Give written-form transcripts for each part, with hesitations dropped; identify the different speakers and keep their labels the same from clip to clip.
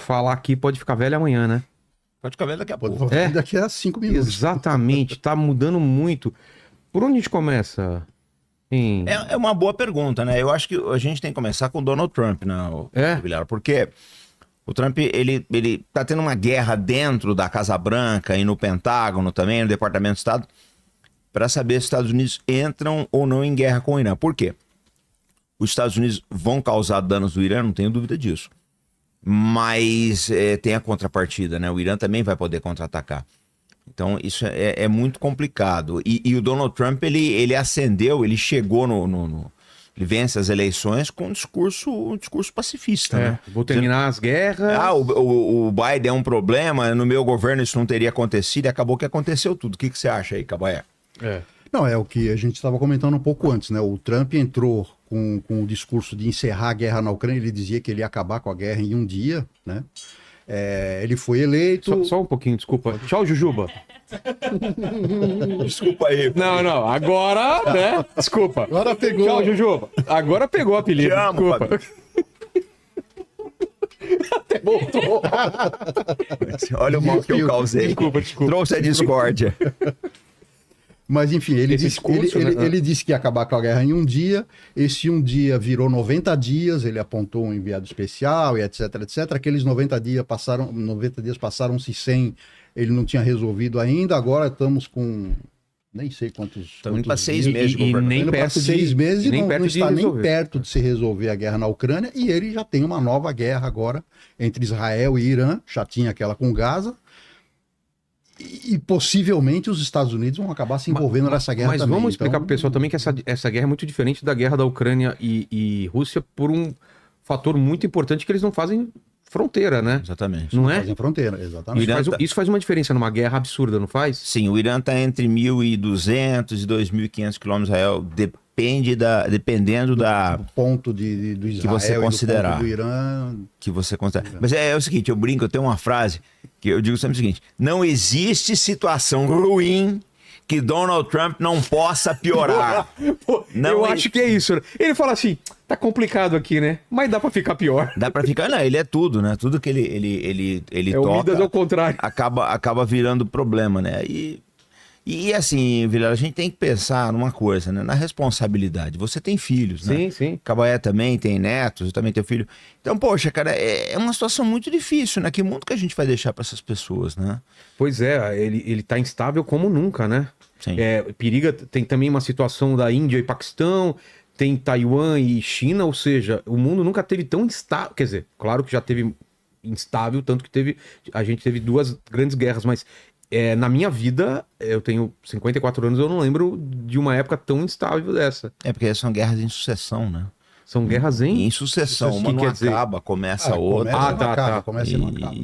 Speaker 1: falar aqui pode ficar velho amanhã, né?
Speaker 2: Pode ficar velho daqui a pouco.
Speaker 3: Pode
Speaker 1: É.
Speaker 3: daqui a 5 minutos.
Speaker 1: Exatamente, tá mudando muito. Por onde a gente começa?
Speaker 2: É uma boa pergunta, né? Eu acho que a gente tem que começar com o Donald Trump, né, Vilela? Porque o Trump, ele tá tendo uma guerra dentro da Casa Branca e no Pentágono também, no Departamento de Estado, para saber se os Estados Unidos entram ou não em guerra com o Irã. Por quê? Os Estados Unidos vão causar danos no Irã, não tenho dúvida disso. Mas tem a contrapartida, né? O Irã também vai poder contra-atacar. Então, isso é muito complicado. E o Donald Trump, ele ascendeu, ele chegou ele vence as eleições com um discurso pacifista, né?
Speaker 1: Vou terminar as guerras.
Speaker 2: O Biden é um problema, no meu governo isso não teria acontecido e acabou que aconteceu tudo. O que você acha aí, Cabaé?
Speaker 3: Não, é o que a gente estava comentando um pouco antes, né? O Trump entrou com o discurso de encerrar a guerra na Ucrânia, ele dizia que ele ia acabar com a guerra em um dia, né? Ele foi eleito...
Speaker 1: Só um pouquinho, desculpa. Tchau, Jujuba.
Speaker 2: Desculpa aí.
Speaker 1: Não, agora, né? Desculpa.
Speaker 3: Agora pegou.
Speaker 1: Tchau, Jujuba. Agora pegou o apelido.
Speaker 2: Te amo,
Speaker 1: Desculpa. Até voltou.
Speaker 2: Olha o mal que eu causei.
Speaker 1: Desculpa.
Speaker 2: Trouxe a discórdia.
Speaker 3: Mas, enfim, ele
Speaker 1: Esse
Speaker 3: disse que ia acabar com a guerra em um dia. Esse um dia virou 90 dias, ele apontou um enviado especial e etc, etc. Aqueles 90 dias passaram-se sem, ele não tinha resolvido ainda. Agora estamos com nem sei quantos...
Speaker 2: Estamos indo para 6 meses de
Speaker 1: e
Speaker 2: governo.
Speaker 1: nem perto
Speaker 3: 6 meses e não está nem
Speaker 1: resolver.
Speaker 3: perto de se resolver a guerra na Ucrânia. E ele já tem uma nova guerra agora entre Israel e Irã. Já tinha aquela com Gaza. E possivelmente os Estados Unidos vão acabar se envolvendo nessa guerra também.
Speaker 1: Mas vamos explicar
Speaker 3: Então,
Speaker 1: para o pessoal também que essa guerra é muito diferente da guerra da Ucrânia e Rússia por um fator muito importante que eles não fazem fronteira, né?
Speaker 2: Exatamente.
Speaker 1: Não é?
Speaker 3: fazem fronteira, exatamente.
Speaker 1: Isso faz uma diferença numa guerra absurda, não faz?
Speaker 2: Sim, o Irã está entre 1.200 e 2.500 quilômetros de Israel. Dependendo
Speaker 3: do ponto do Israel
Speaker 2: que você considerar.
Speaker 3: e do ponto do Irã.
Speaker 2: Que você considera. Mas é o seguinte, eu brinco, eu tenho uma frase que eu digo sempre o seguinte: não existe situação ruim que Donald Trump não possa piorar.
Speaker 1: Pô, eu acho que é isso. Né? Ele fala assim, tá complicado aqui, né? Mas dá pra ficar pior.
Speaker 2: Dá pra ficar... Não, ele é tudo, né? Tudo que ele toca...
Speaker 1: o Midas ao contrário.
Speaker 2: Acaba virando problema, né? E assim, Vilela, a gente tem que pensar numa coisa, né? Na responsabilidade. Você tem filhos, né?
Speaker 1: Sim, sim.
Speaker 2: Cabaé também tem netos, eu também tenho filho. Então, poxa, cara, é uma situação muito difícil, né? Que mundo que a gente vai deixar pra essas pessoas, né?
Speaker 1: Pois é, ele tá instável como nunca, né?
Speaker 2: Sim.
Speaker 1: Periga, tem também uma situação da Índia e Paquistão, tem Taiwan e China, ou seja, o mundo nunca teve tão instável. Quer dizer, claro que já teve instável, tanto que a gente teve 2 grandes guerras, mas na minha vida, eu tenho 54 anos, eu não lembro de uma época tão instável dessa.
Speaker 2: É porque são guerras em sucessão, né?
Speaker 1: São guerras
Speaker 2: Em sucessão, uma não acaba, começa outra.
Speaker 3: Começa e não acaba.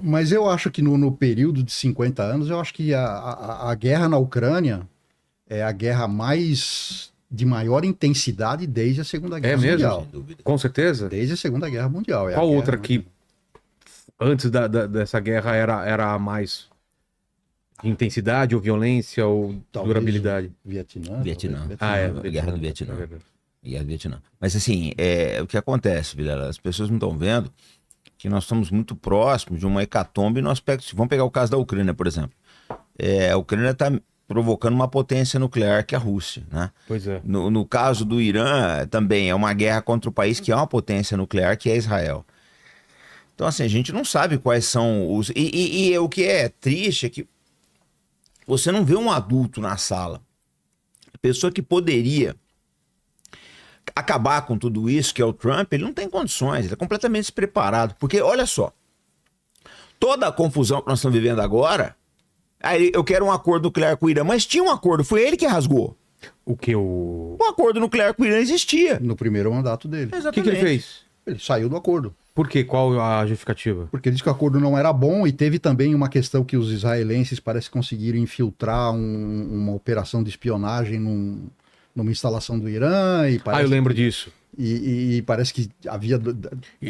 Speaker 3: Mas eu acho que no período de 50 anos, eu acho que a guerra na Ucrânia é a guerra de maior intensidade desde a Segunda Guerra Mundial.
Speaker 2: Sem dúvida.
Speaker 1: Com certeza?
Speaker 3: Desde a Segunda Guerra Mundial.
Speaker 1: Qual outra que antes dessa guerra era a mais de intensidade ou violência ou
Speaker 3: Talvez
Speaker 1: durabilidade?
Speaker 2: Vietnã.
Speaker 1: É.
Speaker 2: Guerra do Vietnã.
Speaker 1: É verdade.
Speaker 2: Guerra do Vietnã. Mas assim, o que acontece, Vilela? As pessoas não estão vendo que nós estamos muito próximos de uma hecatombe no aspecto... Vamos pegar o caso da Ucrânia, por exemplo. A Ucrânia está provocando uma potência nuclear que é a Rússia, né?
Speaker 1: Pois é.
Speaker 2: No caso do Irã, também é uma guerra contra o país que é uma potência nuclear, que é Israel. Então, assim, a gente não sabe quais são os... E o que é triste é que você não vê um adulto na sala. A pessoa que poderia acabar com tudo isso, que é o Trump, ele não tem condições, ele é completamente despreparado. Porque, olha só, toda a confusão que nós estamos vivendo agora, eu quero um acordo nuclear com o Irã, mas tinha um acordo, foi ele que rasgou.
Speaker 1: O que?
Speaker 2: O acordo nuclear com o Irã existia.
Speaker 3: No primeiro mandato dele.
Speaker 1: O que ele fez?
Speaker 3: Ele saiu do acordo.
Speaker 1: Por quê? Qual a justificativa?
Speaker 3: Porque ele disse que o acordo não era bom e teve também uma questão que os israelenses parece conseguiram infiltrar uma operação de espionagem numa instalação do Irã. E parece
Speaker 1: eu lembro disso.
Speaker 3: E parece que havia...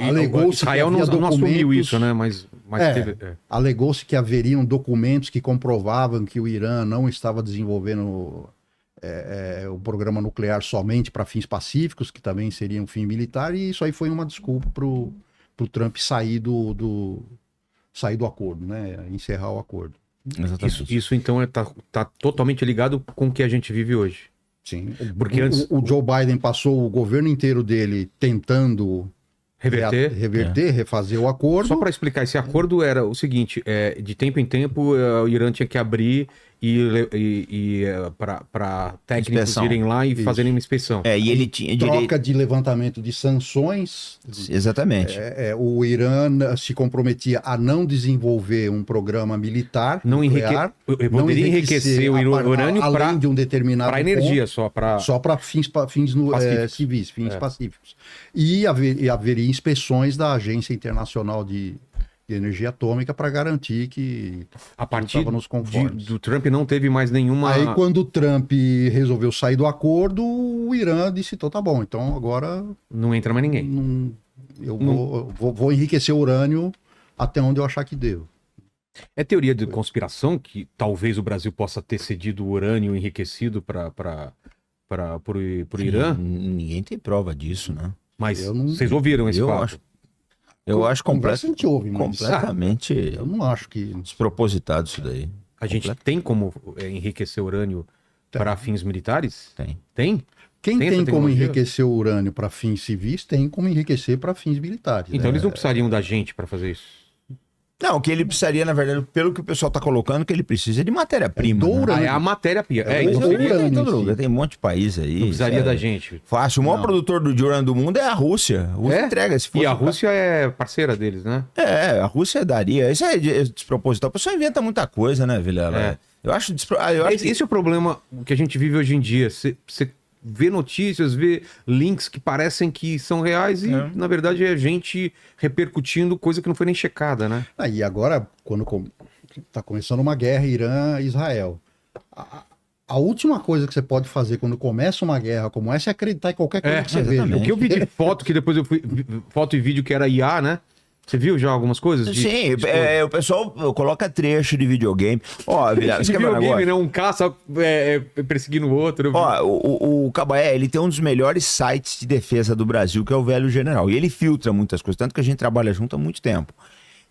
Speaker 3: Alegou-se
Speaker 1: Israel
Speaker 3: que havia
Speaker 1: não assumiu
Speaker 3: documentos,
Speaker 1: isso, né? Mas teve...
Speaker 3: Alegou-se que haveriam documentos que comprovavam que o Irã não estava desenvolvendo o programa nuclear somente para fins pacíficos, que também seria um fim militar, e isso aí foi uma desculpa o Trump sair sair do acordo, né? Encerrar o acordo.
Speaker 1: Isso então tá totalmente ligado com o que a gente vive hoje.
Speaker 3: Sim.
Speaker 1: Porque antes...
Speaker 3: o Joe Biden passou o governo inteiro dele tentando
Speaker 1: reverter,
Speaker 3: refazer o acordo.
Speaker 1: Só para explicar, esse acordo era o seguinte: de tempo em tempo o Irã tinha que abrir para técnicos
Speaker 2: Inspeção.
Speaker 1: irem lá e fazerem uma inspeção.
Speaker 2: E ele tinha
Speaker 3: troca de levantamento de sanções.
Speaker 2: Exatamente.
Speaker 3: O Irã se comprometia a não desenvolver um programa militar nuclear,
Speaker 1: poderia enriquecer o urânio
Speaker 3: além de um determinado
Speaker 1: para energia,
Speaker 3: ponto, só para fins civis, fins pacíficos. E haveria inspeções da Agência Internacional de Energia Atômica para garantir que
Speaker 1: a partir
Speaker 3: nos conformes.
Speaker 1: do Trump não teve mais nenhuma...
Speaker 3: Aí quando o Trump resolveu sair do acordo, o Irã disse, então tá bom, então agora...
Speaker 1: Não entra mais ninguém.
Speaker 3: Vou enriquecer o urânio até onde eu achar que devo.
Speaker 1: É teoria de conspiração que talvez o Brasil possa ter cedido o urânio enriquecido para o Irã?
Speaker 2: Ninguém tem prova disso, né?
Speaker 1: Mas vocês ouviram esse papo?
Speaker 3: Eu acho completamente
Speaker 2: completamente
Speaker 3: eu não acho que
Speaker 2: despropositado isso daí.
Speaker 1: A gente tem como enriquecer urânio para fins militares?
Speaker 2: Tem.
Speaker 3: Quem tem como enriquecer o urânio para fins civis, tem como enriquecer para fins militares.
Speaker 1: Então eles não precisariam da gente para fazer isso?
Speaker 2: Não, o que ele precisaria, na verdade, pelo que o pessoal está colocando, que ele precisa de matéria-prima.
Speaker 1: É a matéria-prima.
Speaker 2: Tem um monte de país aí.
Speaker 1: Não precisaria da gente.
Speaker 2: Fácil. O maior produtor de urânio do mundo é a Rússia. A Rússia entrega esse
Speaker 1: E a Rússia é parceira deles, né?
Speaker 2: A Rússia daria. Isso é desproposital. O pessoal inventa muita coisa, né, Vilela? Eu acho
Speaker 1: esse é o problema que a gente vive hoje em dia. Você vê notícias, vê links que parecem que são reais e, na verdade, é gente repercutindo coisa que não foi nem checada, né?
Speaker 3: E agora, quando está começando uma guerra Irã-Israel, a última coisa que você pode fazer quando começa uma guerra como essa é acreditar em qualquer coisa que você veja.
Speaker 1: O que eu vi de foto, que depois eu fui... Foto e vídeo que era IA, né? Você viu já algumas coisas?
Speaker 2: Sim, o pessoal coloca trecho de videogame. Ó, Vilela,
Speaker 1: de videogame, né? Um caça perseguindo o outro.
Speaker 2: Ó, o Cabaé, ele tem um dos melhores sites de defesa do Brasil, que é o Velho General. E ele filtra muitas coisas, tanto que a gente trabalha junto há muito tempo.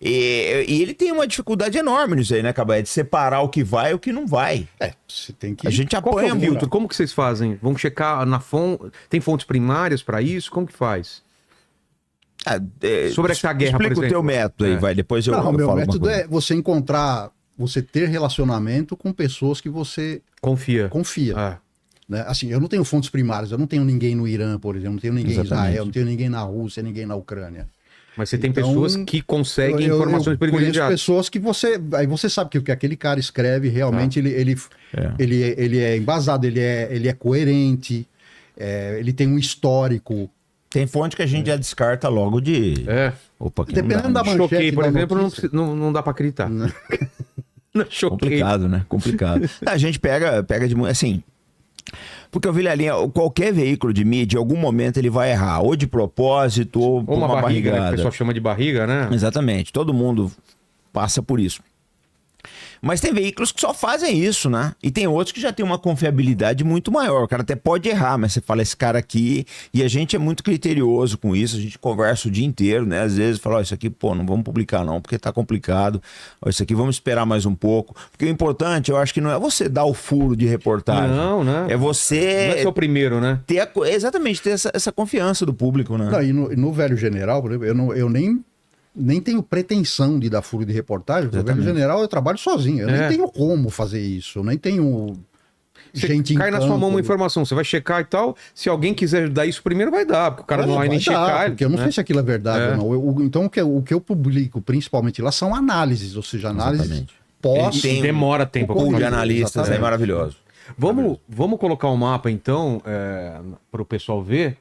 Speaker 2: E ele tem uma dificuldade enorme nisso aí, né, Cabaé? De separar o que vai e o que não vai.
Speaker 3: Você tem que...
Speaker 2: A gente apanha muito.
Speaker 1: Filtro? Como que vocês fazem? Vão checar na fonte? Tem fontes primárias para isso? Como que faz? Sobre essa guerra,
Speaker 2: explica o teu método aí, vai. Depois eu
Speaker 3: o meu
Speaker 2: falo
Speaker 3: método é você ter relacionamento com pessoas que você confia. Né? Assim, eu não tenho fontes primárias, eu não tenho ninguém no Irã, por exemplo, não tenho ninguém em Israel, não tenho ninguém na Rússia, ninguém na Ucrânia.
Speaker 1: Mas você tem pessoas que conseguem informações privilegiadas.
Speaker 3: Pessoas que aí você sabe que o que aquele cara escreve realmente ele é embasado, ele é coerente, ele tem um histórico.
Speaker 2: Tem fonte que a gente já descarta logo de...
Speaker 3: Opa, dependendo da manchete.
Speaker 1: Choquei, por exemplo, não dá pra acreditar.
Speaker 2: Complicado, né? Complicado. A gente pega de... Assim... Porque o Vilalinha, qualquer veículo de mídia, em algum momento ele vai errar. Ou de propósito, ou por uma
Speaker 1: barriga,
Speaker 2: barrigada.
Speaker 1: Né? O pessoal chama de barriga, né?
Speaker 2: Exatamente. Todo mundo passa por isso. Mas tem veículos que só fazem isso, né? E tem outros que já tem uma confiabilidade muito maior. O cara até pode errar, mas você fala, esse cara aqui... E a gente é muito criterioso com isso, a gente conversa o dia inteiro, né? Às vezes fala, isso aqui, não vamos publicar não, porque tá complicado. Isso aqui, vamos esperar mais um pouco. Porque o importante, eu acho que não é você dar o furo de reportagem.
Speaker 1: Não, né?
Speaker 2: É você...
Speaker 1: Não é ser o primeiro, né?
Speaker 2: Exatamente, ter essa confiança do público, né?
Speaker 3: Não, e no Velho General, por exemplo, eu nem tenho pretensão de dar furo de reportagem, porque no general eu trabalho sozinho, eu nem tenho como fazer isso, eu nem tenho gente em
Speaker 1: cai na sua mão uma informação, você vai checar e tal, se alguém quiser dar isso primeiro vai dar, porque o cara não vai nem checar.
Speaker 3: Porque eu não sei se aquilo é verdade ou não. Então o que eu publico principalmente lá são análises, ou seja, análises
Speaker 1: demora tempo.
Speaker 2: O de analistas é maravilhoso.
Speaker 1: Vamos colocar um mapa então, para o pessoal ver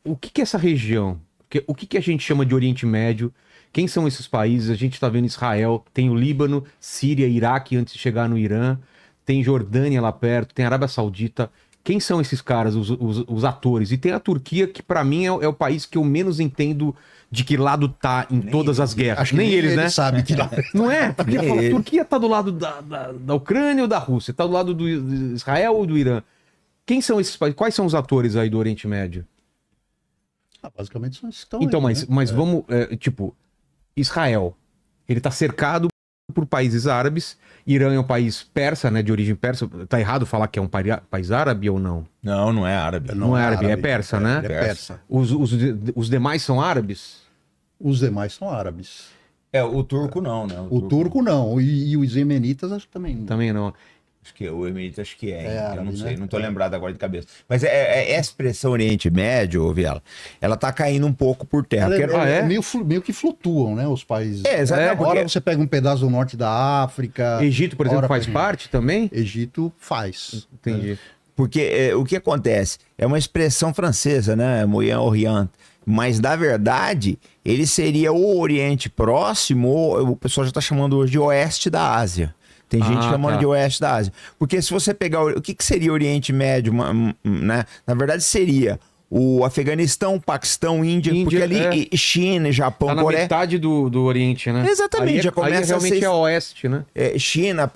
Speaker 1: o que é essa região. O que a gente chama de Oriente Médio? Quem são esses países? A gente está vendo Israel, tem o Líbano, Síria, Iraque antes de chegar no Irã, tem Jordânia lá perto, tem Arábia Saudita. Quem são esses caras, os atores? E tem a Turquia, que para mim é o país que eu menos entendo de que lado tá em todas as guerras.
Speaker 3: Acho que nem eles, né?
Speaker 1: Sabem que não é? Porque a Turquia tá do lado da Ucrânia ou da Rússia? Tá do lado do Israel ou do Irã? Quem são esses países? Quais são os atores aí do Oriente Médio?
Speaker 3: Basicamente estão
Speaker 1: Então,
Speaker 3: aí,
Speaker 1: mas
Speaker 3: né?
Speaker 1: vamos, tipo, Israel, ele tá cercado por países árabes, Irã é um país persa, né, de origem persa. Tá errado falar que é um país árabe ou não?
Speaker 2: Não, não é árabe.
Speaker 1: Não é árabe, é persa, né?
Speaker 3: Ele é persa.
Speaker 1: Os demais são árabes?
Speaker 3: Os demais são árabes.
Speaker 2: O turco não, né?
Speaker 3: O turco não, e os iemenitas acho que também não.
Speaker 1: Também não.
Speaker 2: Acho que o Emirita acho que
Speaker 3: É
Speaker 2: eu
Speaker 3: árabe,
Speaker 2: não sei,
Speaker 3: né?
Speaker 2: não tô lembrado agora de cabeça. Mas essa expressão Oriente Médio, Viela, ela tá caindo um pouco por terra.
Speaker 3: Meio que flutuam, né, os países.
Speaker 2: Exatamente.
Speaker 3: Agora você pega um pedaço do norte da África.
Speaker 1: Egito, por exemplo, faz parte também?
Speaker 3: Egito faz.
Speaker 1: Entendi.
Speaker 2: Porque o que acontece? É uma expressão francesa, né? Moyen-Orient. Mas, na verdade, ele seria o Oriente Próximo, ou o pessoal já está chamando hoje de Oeste da Ásia. Tem gente chamando de Oeste da Ásia. Porque se você pegar... O que seria Oriente Médio, né? Na verdade, seria o Afeganistão, Paquistão, Índia, porque ali China, Japão,
Speaker 1: tá na
Speaker 2: Coreia...
Speaker 1: metade do Oriente, né?
Speaker 2: Exatamente, já começa
Speaker 1: aí realmente
Speaker 2: a ser...
Speaker 1: é Oeste, né?
Speaker 2: China,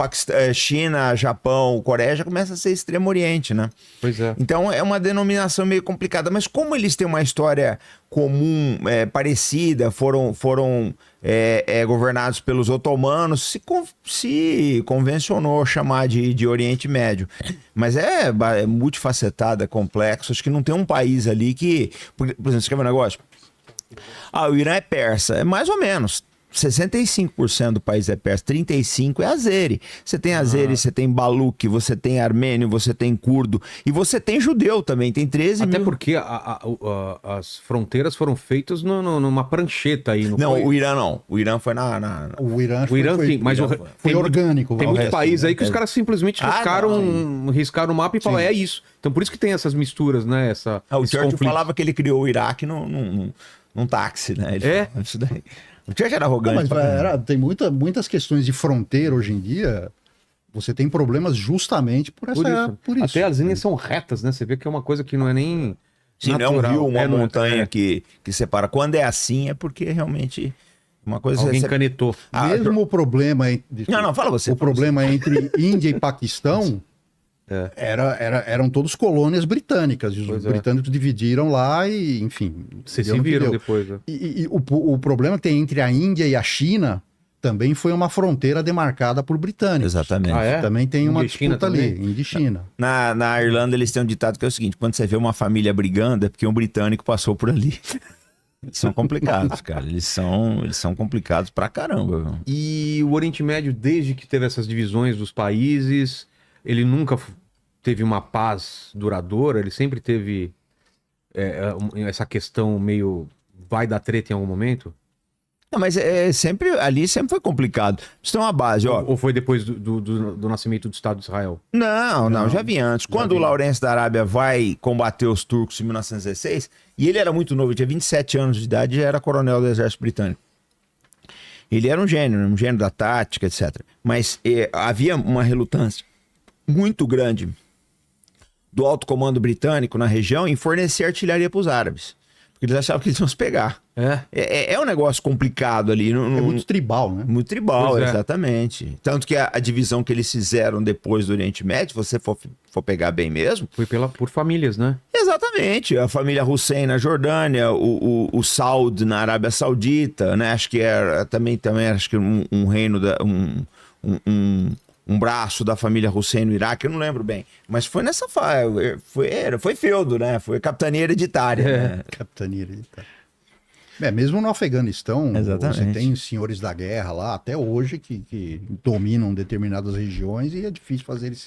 Speaker 2: China, Japão, Coreia já começa a ser Extremo Oriente, né?
Speaker 1: Pois é.
Speaker 2: Então é uma denominação meio complicada, mas como eles têm uma história comum, parecida, foram governados pelos otomanos, se convencionou chamar de Oriente Médio. Mas é multifacetado, é complexo. Acho que não tem um país ali que... Por exemplo, você quer ver um negócio? O Irã é persa. É mais ou menos. 65% do país é persa, 35% é azeri. Você tem azeri, você tem baluque, você tem armênio, você tem curdo e você tem judeu também, tem 13
Speaker 1: Até
Speaker 2: mil.
Speaker 1: porque as fronteiras foram feitas numa prancheta aí.
Speaker 2: Não, o Irã não. O Irã foi
Speaker 3: O Irã
Speaker 1: sim, mas
Speaker 3: foi orgânico.
Speaker 1: Tem muitos países aí que os caras simplesmente riscaram o mapa e falaram, é isso. Então por isso que tem essas misturas, né?
Speaker 2: O Churchill falava que ele criou o Iraque num táxi, né? Ele falava isso daí. O Churchill era arrogante.
Speaker 3: Tem muitas questões de fronteira hoje em dia. Você tem problemas justamente por isso.
Speaker 1: Até as linhas são retas, né? Você vê que é uma coisa que não é nem
Speaker 2: Sim,
Speaker 1: natural.
Speaker 2: não é um rio, uma montanha que separa. Quando é assim, é porque realmente uma coisa...
Speaker 1: Alguém canetou.
Speaker 3: Mesmo o problema...
Speaker 2: Não, fala você.
Speaker 3: O problema entre Índia e Paquistão... Eram todos colônias britânicas. Os britânicos dividiram lá e, enfim...
Speaker 1: Vocês se viram depois. Né?
Speaker 3: E o problema que tem entre a Índia e a China também foi uma fronteira demarcada por britânicos.
Speaker 2: Exatamente.
Speaker 3: Também tem uma disputa ali,
Speaker 1: também?
Speaker 3: Índia e China.
Speaker 2: Na Irlanda eles têm um ditado que é o seguinte: quando você vê uma família brigando é porque um britânico passou por ali. Eles são complicados, cara. Eles são complicados pra caramba.
Speaker 1: E o Oriente Médio, desde que teve essas divisões dos países... Ele nunca teve uma paz duradoura, ele sempre teve essa questão meio vai dar treta em algum momento?
Speaker 2: Não, mas ali sempre foi complicado. Isso tem uma base, ó.
Speaker 1: Ou foi depois do nascimento do Estado de Israel?
Speaker 2: Não, já vi antes. Quando o Lourenço da Arábia vai combater os turcos em 1916, e ele era muito novo, ele tinha 27 anos de idade e já era coronel do exército britânico. Ele era um gênio da tática, etc. Mas havia uma relutância muito grande do alto comando britânico na região em fornecer artilharia para os árabes. Porque eles achavam que eles iam se pegar. É um negócio complicado ali.
Speaker 3: É muito tribal, né?
Speaker 2: Muito tribal, exatamente. Tanto que a divisão que eles fizeram depois do Oriente Médio, se você for pegar bem mesmo...
Speaker 1: Foi por famílias, né?
Speaker 2: Exatamente. A família Hussein na Jordânia, o Saud na Arábia Saudita, né? Acho que era também acho que um reino... Um braço da família Hussein no Iraque, eu não lembro bem. Mas foi nessa fase, foi feudo, né? Foi capitania hereditária. Né?
Speaker 3: Capitania hereditária. Mesmo no Afeganistão,
Speaker 2: exatamente,
Speaker 3: você tem senhores da guerra lá, até hoje, que dominam determinadas regiões e é difícil fazer eles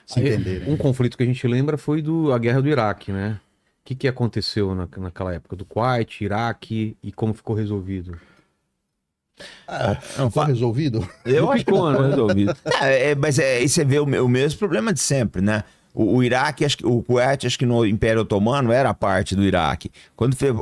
Speaker 3: se entenderem.
Speaker 1: Um conflito que a gente lembra foi a Guerra do Iraque, né? O que aconteceu naquela época? Do Kuwait, Iraque e como ficou resolvido?
Speaker 3: Ficou resolvido?
Speaker 2: Eu acho que não ficou resolvido. Mas aí você vê o mesmo problema de sempre, né? O Iraque, o Kuwait, acho que no Império Otomano era parte do Iraque.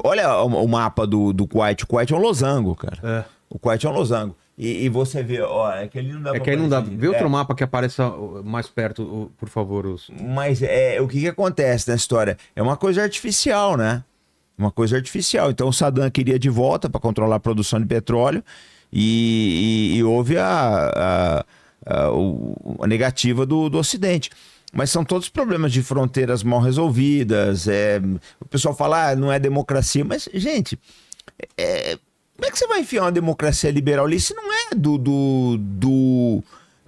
Speaker 2: Olha o mapa do Kuwait. O Kuwait é um losango, cara. O Kuwait é um losango. E você vê, ó, é que ali não dá pra...
Speaker 1: É que aí não dá. Vê outro mapa que apareça mais perto, por favor.
Speaker 2: Mas o que acontece nessa história? É uma coisa artificial, né? Uma coisa artificial. Então o Saddam queria de volta para controlar a produção de petróleo e houve a negativa do Ocidente. Mas são todos problemas de fronteiras mal resolvidas. O pessoal fala, não é democracia. Mas, gente, como é que você vai enfiar uma democracia liberal ali se não é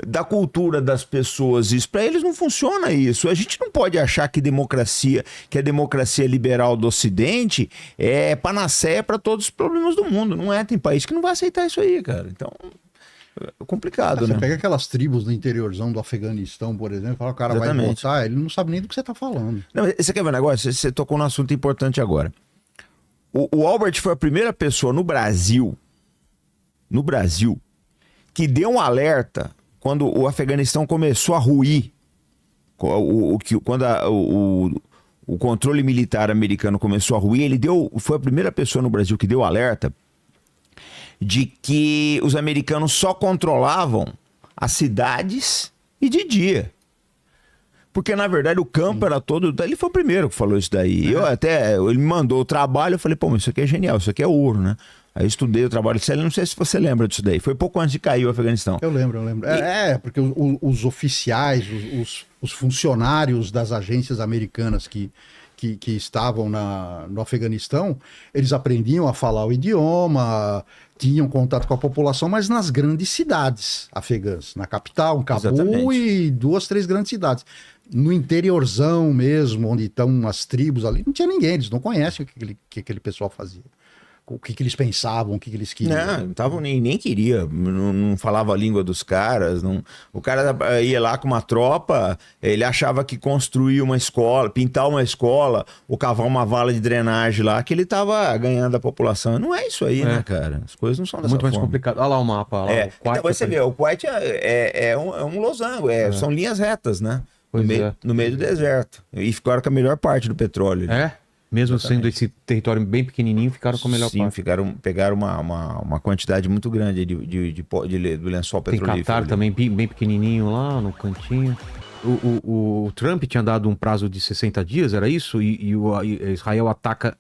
Speaker 2: da cultura das pessoas? Isso para eles não funciona isso. A gente não pode achar que a democracia liberal do Ocidente é panaceia para todos os problemas do mundo. Não é, tem país que não vai aceitar isso aí, cara. Então, é complicado, né?
Speaker 3: Você pega aquelas tribos do interiorzão do Afeganistão, por exemplo, fala, o cara
Speaker 2: Exatamente.
Speaker 3: vai votar, ele não sabe nem do que você tá falando.
Speaker 2: Não, você quer ver um negócio? Você tocou num assunto importante agora. O Albert foi a primeira pessoa no Brasil, que deu um alerta quando o Afeganistão começou a ruir, quando o controle militar americano começou a ruir, foi a primeira pessoa no Brasil que deu alerta de que os americanos só controlavam as cidades e de dia. Porque, na verdade, o campo era todo... Ele foi o primeiro que falou isso daí. Ele me mandou o trabalho, eu falei, pô, mas isso aqui é genial, isso aqui é ouro, né? Aí eu estudei o trabalho dele, não sei se você lembra disso daí. Foi pouco antes de cair o Afeganistão.
Speaker 3: Eu lembro. Porque os oficiais, os funcionários das agências americanas que estavam no Afeganistão, eles aprendiam a falar o idioma, tinham contato com a população, mas nas grandes cidades afegãs, na capital, em Cabul. Exatamente. E 2, 3 grandes cidades. No interiorzão mesmo, onde estão as tribos ali, não tinha ninguém, eles não conhecem o que aquele pessoal fazia. O que eles pensavam, o que eles queriam.
Speaker 2: Não nem queria, não falava a língua dos caras. O cara ia lá com uma tropa, ele achava que construir uma escola, pintar uma escola, ou cavar uma vala de drenagem lá, que ele tava ganhando a população. Não é isso aí, né, cara? As coisas não são dessa
Speaker 1: forma. Muito mais complicado. Olha lá o mapa. Olha lá, o
Speaker 2: Kuwait. Então, você vê, o Kuwait é um losango, são linhas retas, né? No meio do deserto. E ficaram com a melhor parte do petróleo.
Speaker 1: Mesmo sendo esse território bem pequenininho, ficaram com a melhor parte.
Speaker 2: Sim, pegaram uma quantidade muito grande do lençol petrolífero.
Speaker 1: Tem Catar também, bem pequenininho lá no cantinho. O Trump tinha dado um prazo de 60 dias, era isso? E Israel ataca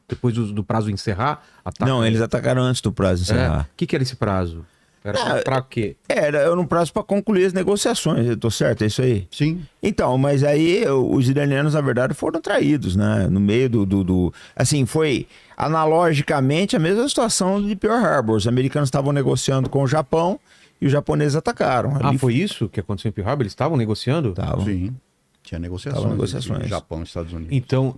Speaker 1: depois do prazo encerrar?
Speaker 2: Não, eles atacaram antes do prazo encerrar.
Speaker 1: O que era esse prazo? Era pra quê?
Speaker 2: Era um prazo para concluir as negociações, eu tô certo? É isso aí?
Speaker 3: Sim.
Speaker 2: Então, mas aí os iranianos, na verdade, foram traídos, né? No meio Assim, foi analogicamente a mesma situação de Pearl Harbor. Os americanos estavam negociando com o Japão e os japoneses atacaram.
Speaker 1: Foi isso que aconteceu em Pearl Harbor? Eles estavam negociando?
Speaker 2: Estavam.
Speaker 3: Sim. Tinha negociações. Japão e Estados Unidos.
Speaker 1: Então,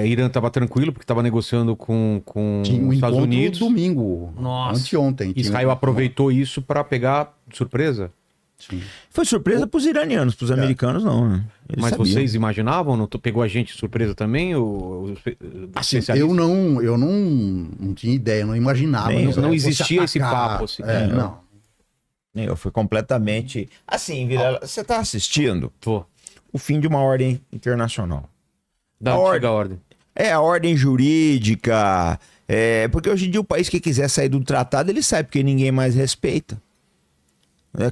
Speaker 1: Irã estava tranquilo porque estava negociando com
Speaker 3: tinha
Speaker 1: Estados Unidos.
Speaker 3: Domingo.
Speaker 1: Nossa.
Speaker 3: Anteontem.
Speaker 1: Israel aproveitou isso para pegar de surpresa?
Speaker 2: Sim. Foi surpresa para os iranianos, para os americanos não, né?
Speaker 1: Mas sabiam. Vocês imaginavam? Não pegou a gente de surpresa também?
Speaker 3: Assim, eu não tinha ideia, não imaginava.
Speaker 1: Não existia esse papo. Assim.
Speaker 3: Não.
Speaker 2: Eu fui completamente... Assim, Vilela, você está assistindo?
Speaker 1: Tô.
Speaker 2: O fim de uma ordem internacional.
Speaker 1: Da antiga ordem.
Speaker 2: A ordem jurídica. Porque hoje em dia o país que quiser sair do tratado, ele sai, porque ninguém mais respeita.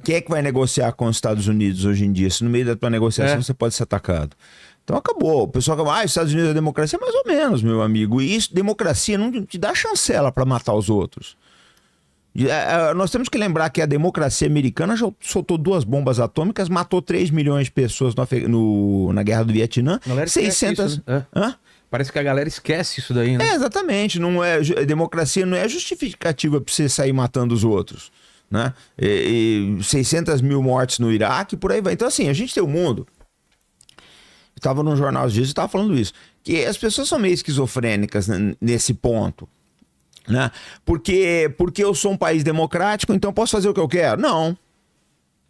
Speaker 2: Quem é que vai negociar com os Estados Unidos hoje em dia? Se no meio da tua negociação você pode ser atacado. Então acabou. O pessoal fala, os Estados Unidos é democracia, mais ou menos, meu amigo. E isso, democracia não te dá chancela para matar os outros. Nós temos que lembrar que a democracia americana já soltou 2 bombas atômicas, matou 3 milhões de pessoas na Guerra do Vietnã. 600...
Speaker 1: Isso, né? Parece que a galera esquece isso daí, né?
Speaker 2: Exatamente. Democracia não é justificativa para você sair matando os outros. Né? 600 mil mortes no Iraque, por aí vai. Então, assim, a gente tem um mundo... Eu estava num jornal às vezes e estava falando isso. Que as pessoas são meio esquizofrênicas nesse ponto. Né? Porque eu sou um país democrático, então posso fazer o que eu quero? Não.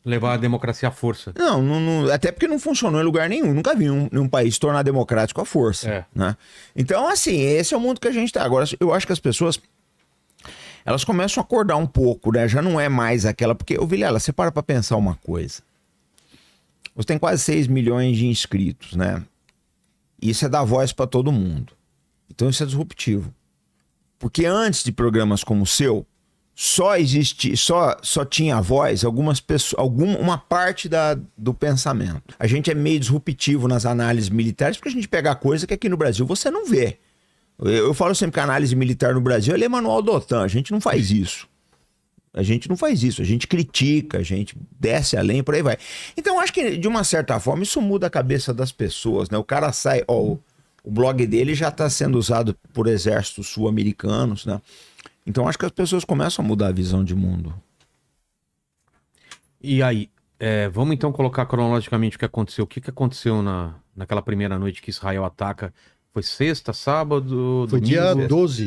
Speaker 1: Levar a democracia à força.
Speaker 2: Não, até porque não funcionou em lugar nenhum. Nunca vi um país se tornar democrático à força. Né? Então, assim, esse é o mundo que a gente está. Agora, eu acho que as pessoas, elas começam a acordar um pouco, né? Já não é mais aquela... Porque, Vilela, você para pensar uma coisa. Você tem quase 6 milhões de inscritos, né? Isso é dar voz para todo mundo. Então, isso é disruptivo. Porque antes de programas como o seu, só tinha voz algumas pessoas, uma parte do pensamento. A gente é meio disruptivo nas análises militares porque a gente pega coisa que aqui no Brasil você não vê. Eu falo sempre que a análise militar no Brasil é manual da OTAN, a gente não faz isso. A gente não faz isso, a gente critica, a gente desce além, por aí vai. Então, acho que, de uma certa forma, isso muda a cabeça das pessoas, né? O cara sai, o blog dele já está sendo usado por exércitos sul-americanos, né? Então, acho que as pessoas começam a mudar a visão de mundo.
Speaker 1: E aí, vamos então colocar cronologicamente o que aconteceu. O que aconteceu naquela primeira noite que Israel ataca? Foi sexta, sábado,
Speaker 3: Foi
Speaker 1: domingo?
Speaker 3: dia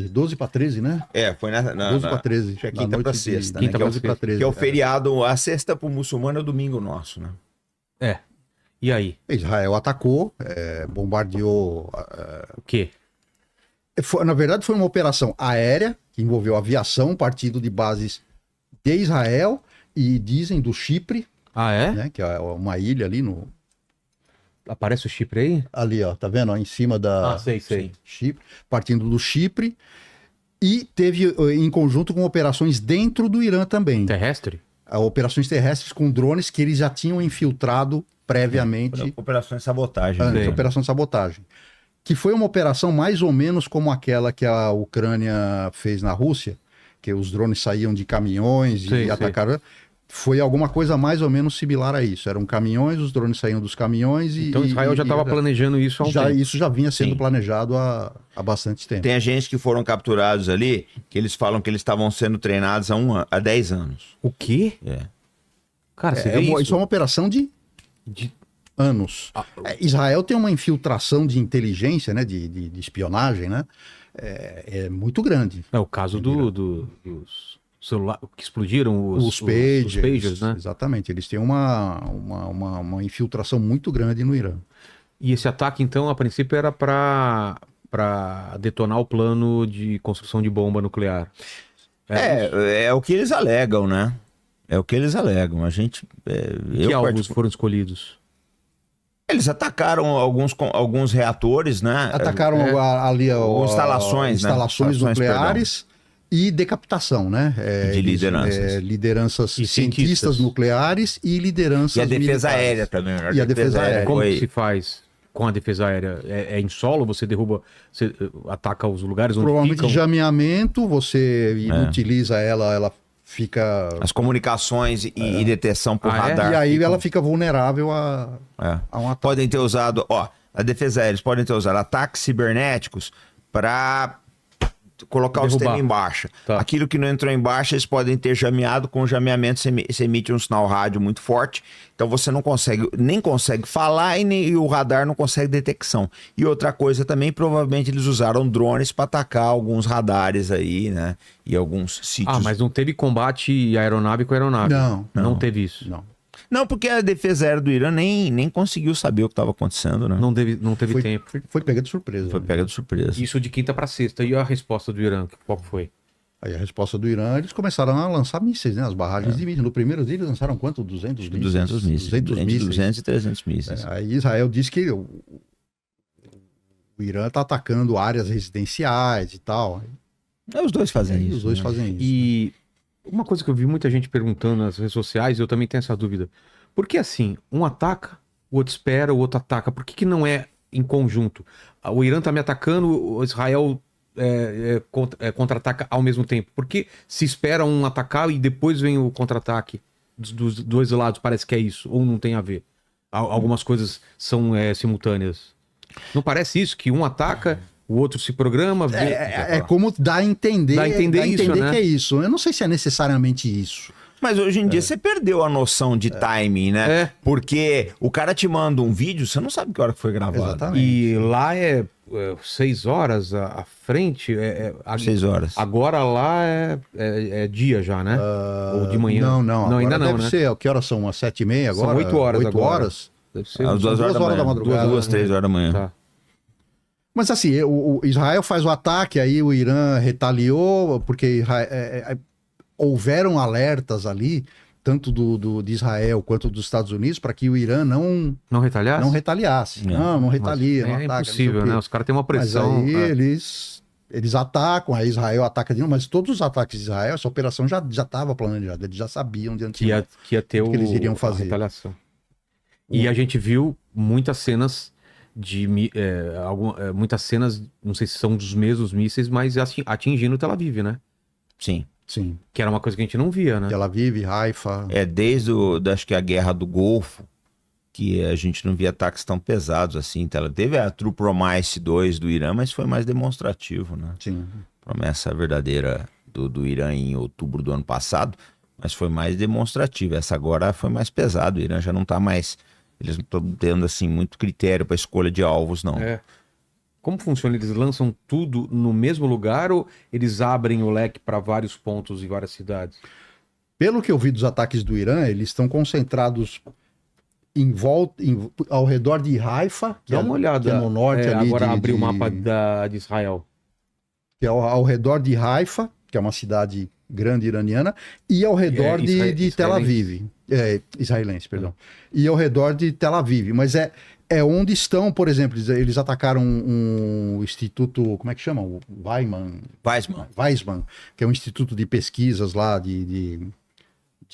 Speaker 3: 12 para 13, né?
Speaker 2: Foi
Speaker 3: 12 para 13.
Speaker 2: Acho que é quinta para sexta,
Speaker 1: quinta
Speaker 2: né?
Speaker 1: pra sexta.
Speaker 3: 13.
Speaker 2: Que é o feriado, a sexta pro muçulmano é o domingo nosso, né?
Speaker 1: E aí?
Speaker 3: Israel atacou, bombardeou.
Speaker 1: O quê?
Speaker 3: Na verdade, foi uma operação aérea que envolveu aviação, partindo de bases de Israel e dizem do Chipre,
Speaker 1: Ah, é?
Speaker 3: né? Que é uma ilha ali no.
Speaker 1: Aparece o Chipre aí?
Speaker 3: Ali, ó, tá vendo? Ó, em cima da.
Speaker 1: Ah, sei.
Speaker 3: Chipre, partindo do Chipre. E teve em conjunto com operações dentro do Irã também.
Speaker 1: Terrestre?
Speaker 3: Operações terrestres com drones que eles já tinham infiltrado previamente.
Speaker 2: Operações de sabotagem.
Speaker 3: Antes,
Speaker 1: Sim.
Speaker 3: operação de sabotagem. Que foi uma operação mais ou menos como aquela que a Ucrânia fez na Rússia, que os drones saíam de caminhões e
Speaker 1: Sei.
Speaker 3: atacaram. Foi alguma coisa mais ou menos similar a isso. Eram caminhões, os drones saíam dos caminhões e.
Speaker 1: Então Israel já estava planejando isso há um tempo.
Speaker 3: Isso já vinha sendo
Speaker 2: Sim.
Speaker 3: planejado há bastante tempo.
Speaker 2: Tem agentes que foram capturados ali, que eles falam que eles estavam sendo treinados há 10 anos.
Speaker 1: O quê? Cara, você vê
Speaker 3: Isso é uma operação de
Speaker 1: De-
Speaker 3: anos. Israel tem uma infiltração de inteligência, né, de espionagem, né, é muito grande.
Speaker 1: É o caso dos celular que explodiram
Speaker 3: Os pagers,
Speaker 1: né?
Speaker 3: exatamente. Eles têm uma infiltração muito grande no Irã.
Speaker 1: E esse ataque, então, a princípio era para detonar o plano de construção de bomba nuclear.
Speaker 2: É o que eles alegam, né? É o que eles alegam. A gente.
Speaker 1: Que alvos foram escolhidos?
Speaker 2: Eles atacaram alguns reatores, né?
Speaker 3: Atacaram ali
Speaker 2: instalações, né?
Speaker 3: instalações nucleares e decapitação, né?
Speaker 2: De lideranças.
Speaker 3: Lideranças
Speaker 1: E
Speaker 3: cientistas
Speaker 1: cientistas.
Speaker 3: nucleares e lideranças
Speaker 2: E a defesa
Speaker 3: militares.
Speaker 2: aérea também. Né?
Speaker 3: E a defesa aérea.
Speaker 1: Como
Speaker 2: foi-
Speaker 1: que se faz com a defesa aérea? É em solo? Você derruba, você ataca os lugares onde
Speaker 3: Provavelmente
Speaker 1: ficam?
Speaker 3: jameamento, você inutiliza ela fica.
Speaker 2: As comunicações e detecção por
Speaker 1: Ah, é?
Speaker 2: radar.
Speaker 3: E aí
Speaker 2: ficam-
Speaker 3: ela fica vulnerável a um ataque.
Speaker 2: Podem ter usado, a defesa aérea, eles podem ter usado ataques cibernéticos para colocar o
Speaker 1: Derrubar.
Speaker 2: sistema em baixa.
Speaker 1: Tá.
Speaker 2: Aquilo que não entrou em baixa, eles podem ter jameado. Com o jameamento, você emite um sinal rádio muito forte. Então você nem consegue falar e o radar não consegue detecção. E outra coisa também, provavelmente eles usaram drones para atacar alguns radares aí, né? E alguns sítios.
Speaker 1: Ah, mas não teve combate aeronave com aeronave? Não teve isso.
Speaker 2: Não, porque a defesa aérea do Irã nem conseguiu saber o que estava acontecendo, né?
Speaker 1: Não teve tempo.
Speaker 3: Foi pega de surpresa.
Speaker 2: Foi
Speaker 3: né?
Speaker 2: pega de surpresa.
Speaker 1: Isso de quinta para sexta. E a resposta do Irã, qual foi?
Speaker 3: Aí a resposta do Irã, eles começaram a lançar mísseis, né? As barragens de mísseis. No primeiro dia eles lançaram quanto? 200 mísseis?
Speaker 2: 200 mísseis.
Speaker 3: 200
Speaker 2: Entre
Speaker 3: mísseis.
Speaker 2: 200 e 300 mísseis.
Speaker 3: Aí Israel disse que o Irã está atacando áreas residenciais e tal.
Speaker 2: Os dois fazem
Speaker 3: Aí
Speaker 2: isso.
Speaker 3: os dois
Speaker 2: né?
Speaker 3: fazem isso.
Speaker 1: E uma coisa que eu vi muita gente perguntando nas redes sociais, eu também tenho essa dúvida. Por que assim, um ataca, o outro espera, o outro ataca? Por que não é em conjunto? O Irã tá me atacando, o Israel contra-ataca ao mesmo tempo. Por que se espera um atacar e depois vem o contra-ataque dos dois lados? Parece que é isso, ou não tem a ver? Algumas coisas são simultâneas. Não parece isso? Que um ataca, o outro se programa... vê-
Speaker 3: É como dá a entender,
Speaker 1: Dá a entender isso, né?
Speaker 3: que é isso. Eu não sei se é necessariamente isso.
Speaker 2: Mas hoje em dia você perdeu a noção de timing, né?
Speaker 1: É.
Speaker 2: Porque o cara te manda um vídeo, você não sabe que hora que foi gravado.
Speaker 3: Exatamente.
Speaker 1: E lá é 6 horas à frente.
Speaker 2: 6 horas.
Speaker 1: Agora lá é dia já, né? Ou de manhã.
Speaker 3: Não,
Speaker 1: ainda não,
Speaker 3: deve
Speaker 1: né?
Speaker 3: ser. Que horas são? Umas 7h30 agora?
Speaker 1: São 8 horas
Speaker 3: 8
Speaker 1: agora.
Speaker 3: horas.
Speaker 1: Deve ser.
Speaker 2: Às 2 horas da manhã.
Speaker 3: madrugada.
Speaker 2: 2, 3 horas da manhã.
Speaker 1: Tá.
Speaker 3: Mas assim, o Israel faz o ataque, aí o Irã retaliou, porque houveram alertas ali, tanto de Israel quanto dos Estados Unidos, para que o Irã não
Speaker 1: Não retaliasse?
Speaker 3: retaliasse. Não retalia,
Speaker 1: Mas
Speaker 3: não ataca.
Speaker 1: impossível,
Speaker 3: não sei o quê.
Speaker 1: né? Os caras têm uma
Speaker 3: Mas
Speaker 1: pressão.
Speaker 3: aí eles atacam, aí Israel ataca de novo, mas todos os ataques de Israel, essa operação já estava planejada, eles já sabiam de antemão.
Speaker 1: que ia ter
Speaker 3: o que eles iriam
Speaker 1: a
Speaker 3: fazer.
Speaker 1: retaliação. E a gente viu muitas cenas muitas cenas, não sei se são dos mesmos mísseis, mas atingindo Tel Aviv, né?
Speaker 2: Sim.
Speaker 3: Sim.
Speaker 1: Que era uma coisa que a gente não via, né?
Speaker 3: Tel Aviv, Haifa.
Speaker 2: Desde acho que a Guerra do Golfo, que a gente não via ataques tão pesados assim. Teve a True Promise 2 do Irã, mas foi mais demonstrativo, né?
Speaker 3: Sim.
Speaker 2: Promessa verdadeira do Irã em outubro do ano passado, mas foi mais demonstrativa. Essa agora foi mais pesado. O Irã já não tá mais... Eles não estão tendo, assim, muito critério para escolha de alvos, não.
Speaker 1: Como funciona? Eles lançam tudo no mesmo lugar ou eles abrem o leque para vários pontos em várias cidades?
Speaker 3: Pelo que eu vi dos ataques do Irã, eles estão concentrados ao redor de Haifa,
Speaker 1: Dá uma olhada.
Speaker 3: que é no norte ali.
Speaker 1: Agora abri o mapa de Israel.
Speaker 3: Que é ao redor de Haifa, que é uma cidade grande iraniana, e ao redor de Tel Aviv. Israelense, perdão. E ao redor de Tel Aviv. Mas é onde estão, por exemplo, eles atacaram um instituto, como é que chama? O Weizmann, que é um instituto de pesquisas lá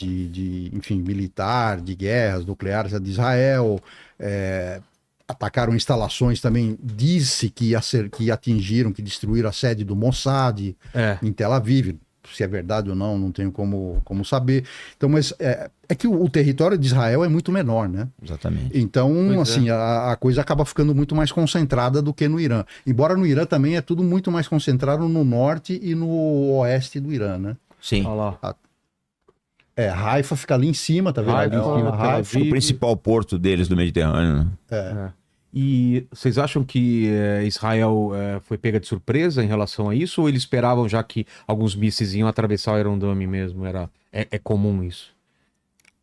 Speaker 3: enfim, militar, de guerras nucleares de Israel. Atacaram instalações também, disse que atingiram, que destruíram a sede do Mossad em Tel Aviv. Se é verdade ou não tenho como saber. Então, mas é que o território de Israel é muito menor, né?
Speaker 2: Exatamente.
Speaker 3: Então, assim, a coisa acaba ficando muito mais concentrada do que no Irã. Embora no Irã também é tudo muito mais concentrado no norte e no oeste do Irã, né?
Speaker 2: Sim.
Speaker 1: Olha lá.
Speaker 3: Haifa fica ali em cima, tá vendo? Ali em cima, Haifa.
Speaker 2: O principal porto deles do Mediterrâneo, né?
Speaker 1: E vocês acham que Israel foi pega de surpresa em relação a isso? Ou eles esperavam já que alguns mísseis iam atravessar o Iron Dome mesmo? É comum isso?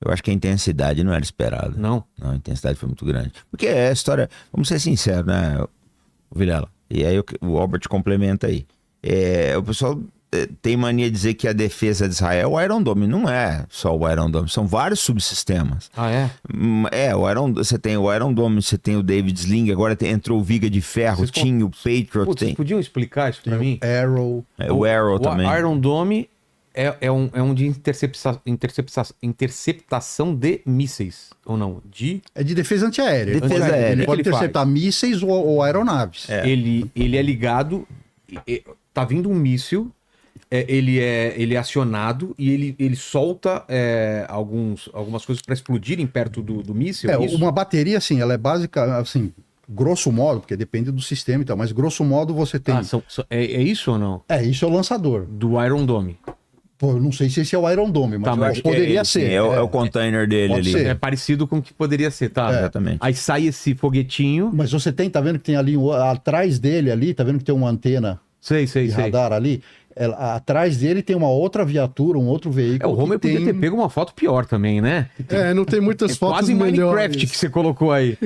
Speaker 2: Eu acho que a intensidade não era esperada.
Speaker 1: Não?
Speaker 2: Não, a intensidade foi muito grande. Porque a história, vamos ser sinceros, né, Vilela? E aí o Albert complementa aí. O pessoal tem mania de dizer que a defesa de Israel é o Iron Dome. Não é só o Iron Dome, são vários subsistemas.
Speaker 1: Ah, é?
Speaker 2: Você tem o Iron Dome, você tem o David Sling, agora entrou o Viga de Ferro, tinha o Patriot.
Speaker 1: Vocês podiam explicar isso pra mim?
Speaker 3: Arrow.
Speaker 2: O Arrow também.
Speaker 1: O Iron Dome é um de interceptação de mísseis, ou não?
Speaker 3: É de defesa antiaérea.
Speaker 2: Ele
Speaker 3: pode interceptar mísseis ou aeronaves.
Speaker 1: Ele é ligado, tá vindo um míssil, ele é acionado e ele solta algumas coisas para explodirem perto do míssil.
Speaker 3: Uma bateria, assim, ela é básica, assim, grosso modo, porque depende do sistema e tal, mas grosso modo você tem...
Speaker 1: É isso ou não?
Speaker 3: Isso é o lançador.
Speaker 1: Do Iron Dome.
Speaker 3: Pô, eu não sei se esse é o Iron Dome, mas poderia ser.
Speaker 2: É o container dele ali.
Speaker 1: É parecido com o que poderia ser, tá?
Speaker 2: Exatamente.
Speaker 1: Aí sai esse foguetinho.
Speaker 3: Mas você tá vendo que tem ali, atrás dele ali, tá vendo que tem uma antena de radar ali? Atrás dele tem uma outra viatura, um outro veículo.
Speaker 1: O Homer podia ter pego uma foto pior também, né?
Speaker 4: Não tem muitas fotos
Speaker 1: quase
Speaker 4: melhores.
Speaker 1: Minecraft que você colocou aí.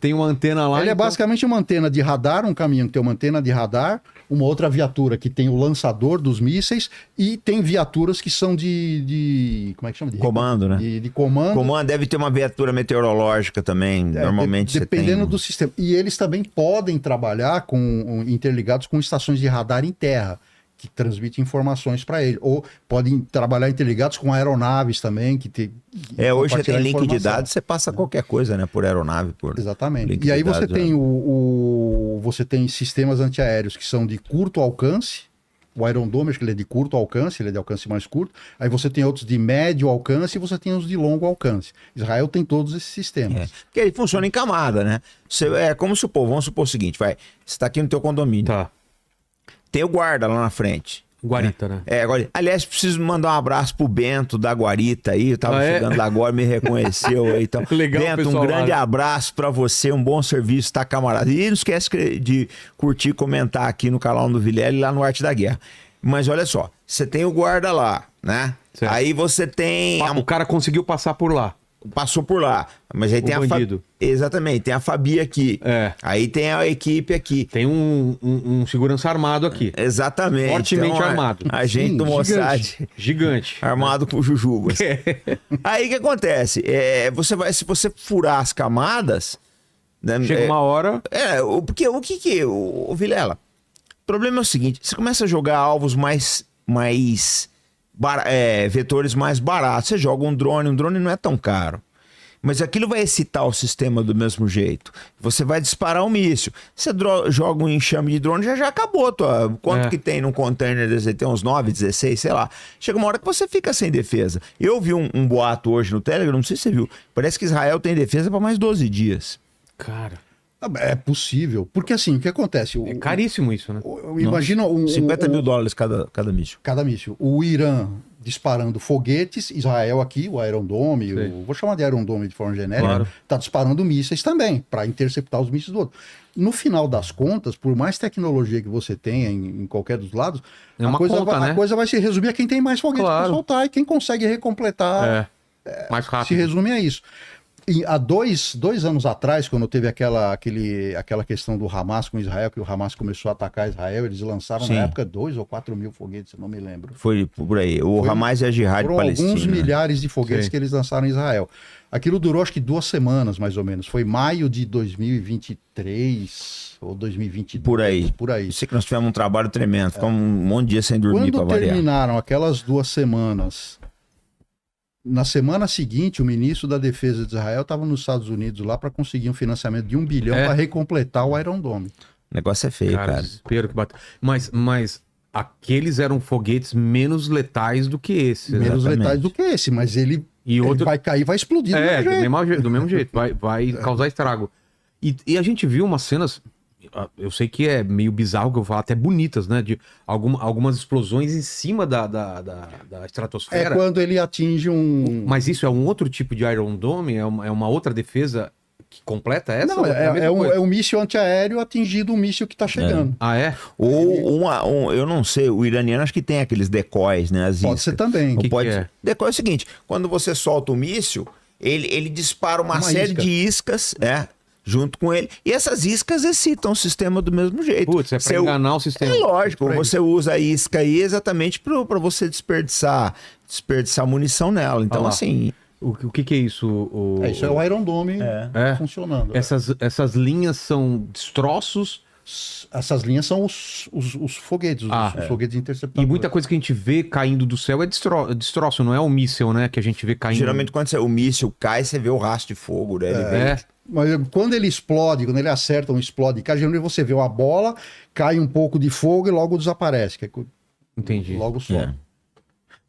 Speaker 1: Tem uma antena lá.
Speaker 3: Ele é basicamente uma antena de radar, um caminhão que tem uma antena de radar, uma outra viatura que tem o lançador dos mísseis e tem viaturas que são de como é que chama?
Speaker 2: Comando, né?
Speaker 3: De comando.
Speaker 2: Comando deve ter uma viatura meteorológica também, normalmente
Speaker 3: dependendo do sistema. E eles também podem trabalhar interligados com estações de radar em terra, que transmitem informações para ele. Ou podem trabalhar interligados com aeronaves também,
Speaker 2: hoje você tem link de dados, você passa qualquer coisa, né? Por aeronave,
Speaker 3: Exatamente. E aí você tem você tem sistemas antiaéreos que são de curto alcance. O Iron Dome, acho que ele é de curto alcance, ele é de alcance mais curto. Aí você tem outros de médio alcance e você tem os de longo alcance. Israel tem todos esses sistemas.
Speaker 2: Porque ele funciona em camada, né? Vamos supor o seguinte, você está aqui no teu condomínio.
Speaker 1: Tá.
Speaker 2: Tem o guarda lá na frente.
Speaker 1: Guarita, né?
Speaker 2: Aliás, preciso mandar um abraço pro Bento da Guarita aí. Eu tava chegando lá agora, me reconheceu aí. Então,
Speaker 1: legal,
Speaker 2: Bento, um grande abraço pra você, um bom serviço, tá, camarada? E não esquece de curtir e comentar aqui no canal do Vilela e lá no Arte da Guerra. Mas olha só, você tem o guarda lá, né?
Speaker 1: Certo.
Speaker 2: Aí você tem...
Speaker 1: O cara conseguiu passar por lá.
Speaker 2: Passou por lá. Mas aí tem
Speaker 1: bandido.
Speaker 2: Exatamente, tem a Fabi aqui. Aí tem a equipe aqui.
Speaker 1: Tem um segurança armado aqui.
Speaker 2: Exatamente.
Speaker 1: Fortemente armado.
Speaker 2: Agente do Mossad.
Speaker 1: Gigante.
Speaker 2: Armado com jujubas. Aí o que acontece? Se você furar as camadas... Né,
Speaker 1: chega uma hora...
Speaker 2: Porque o Vilela? O problema é o seguinte, você começa a jogar alvos vetores mais baratos. Você joga um drone não é tão caro. Mas aquilo vai excitar o sistema do mesmo jeito. Você vai disparar um míssil. Você joga um enxame de drone, já acabou. Quanto que tem num container desse? Tem uns 9, 16, sei lá. Chega uma hora que você fica sem defesa. Eu vi um boato hoje no Telegram, não sei se você viu. Parece que Israel tem defesa para mais 12 dias.
Speaker 1: Cara...
Speaker 3: É possível. Porque assim, o que acontece?
Speaker 1: É caríssimo isso, né?
Speaker 3: Imagina
Speaker 2: $50 mil cada míssil.
Speaker 3: Cada míssil. O Irã disparando foguetes, Israel aqui, o Iron Dome, vou chamar de Iron Dome de forma genérica, está disparando mísseis também, para interceptar os mísseis do outro. No final das contas, por mais tecnologia que você tenha em qualquer dos lados, a coisa vai se resumir a quem tem mais foguetes para soltar e quem consegue recompletar.
Speaker 1: Mais rápido.
Speaker 3: Se resume a isso. E há dois anos atrás, quando teve aquela questão do Hamas com Israel, que o Hamas começou a atacar Israel, eles lançaram na época 2 ou 4 mil foguetes, eu não me lembro.
Speaker 2: Foi por aí. Hamas é a Jihad Palestina.
Speaker 3: Alguns milhares de foguetes que eles lançaram em Israel. Aquilo durou acho que 2 semanas, mais ou menos. Foi maio de 2023 ou 2022.
Speaker 2: Por aí. Eu sei que nós tivemos um trabalho tremendo. Ficamos um monte de dia sem dormir para variar.
Speaker 3: Quando terminaram aquelas 2 semanas... Na semana seguinte, o ministro da Defesa de Israel estava nos Estados Unidos lá para conseguir um financiamento de 1 bilhão para recompletar o Iron Dome.
Speaker 2: O negócio é feio, cara.
Speaker 1: Desespero que bateu. Mas aqueles eram foguetes menos letais do que esse.
Speaker 3: Menos letais do que esse, mas ele vai cair, vai explodir
Speaker 1: do mesmo jeito. Vai causar estrago. E a gente viu umas cenas... Eu sei que é meio bizarro que eu vou falar, até bonitas, né? De algumas explosões em cima da estratosfera.
Speaker 3: É quando ele atinge um...
Speaker 1: Mas isso é um outro tipo de Iron Dome? É uma outra defesa que completa essa?
Speaker 3: Não, é um míssil antiaéreo atingindo um míssil que tá chegando.
Speaker 1: Ah, é?
Speaker 2: Ou eu não sei, o iraniano acho que tem aqueles decoys, né?
Speaker 3: Pode ser também.
Speaker 1: Que é?
Speaker 2: Decoy é o seguinte, quando você solta o míssil, ele dispara uma série de iscas, junto com ele. E essas iscas excitam o sistema do mesmo jeito.
Speaker 1: Putz, é pra enganar o sistema.
Speaker 2: É lógico, você usa a isca aí exatamente para você desperdiçar munição nela. Então, assim...
Speaker 1: O que é isso?
Speaker 3: Isso é o Iron Dome funcionando.
Speaker 1: Essas linhas são destroços?
Speaker 3: Essas linhas são os foguetes, os foguetes interceptadores.
Speaker 1: E muita coisa que a gente vê caindo do céu é destroço, não é o míssil, né? Que a gente vê caindo.
Speaker 2: Geralmente quando o míssil cai, você vê o rastro de fogo, né?
Speaker 3: Mas quando ele explode, quando ele acerta explode, geralmente você vê uma bola, cai um pouco de fogo e logo desaparece.
Speaker 1: Entendi.
Speaker 3: Logo some.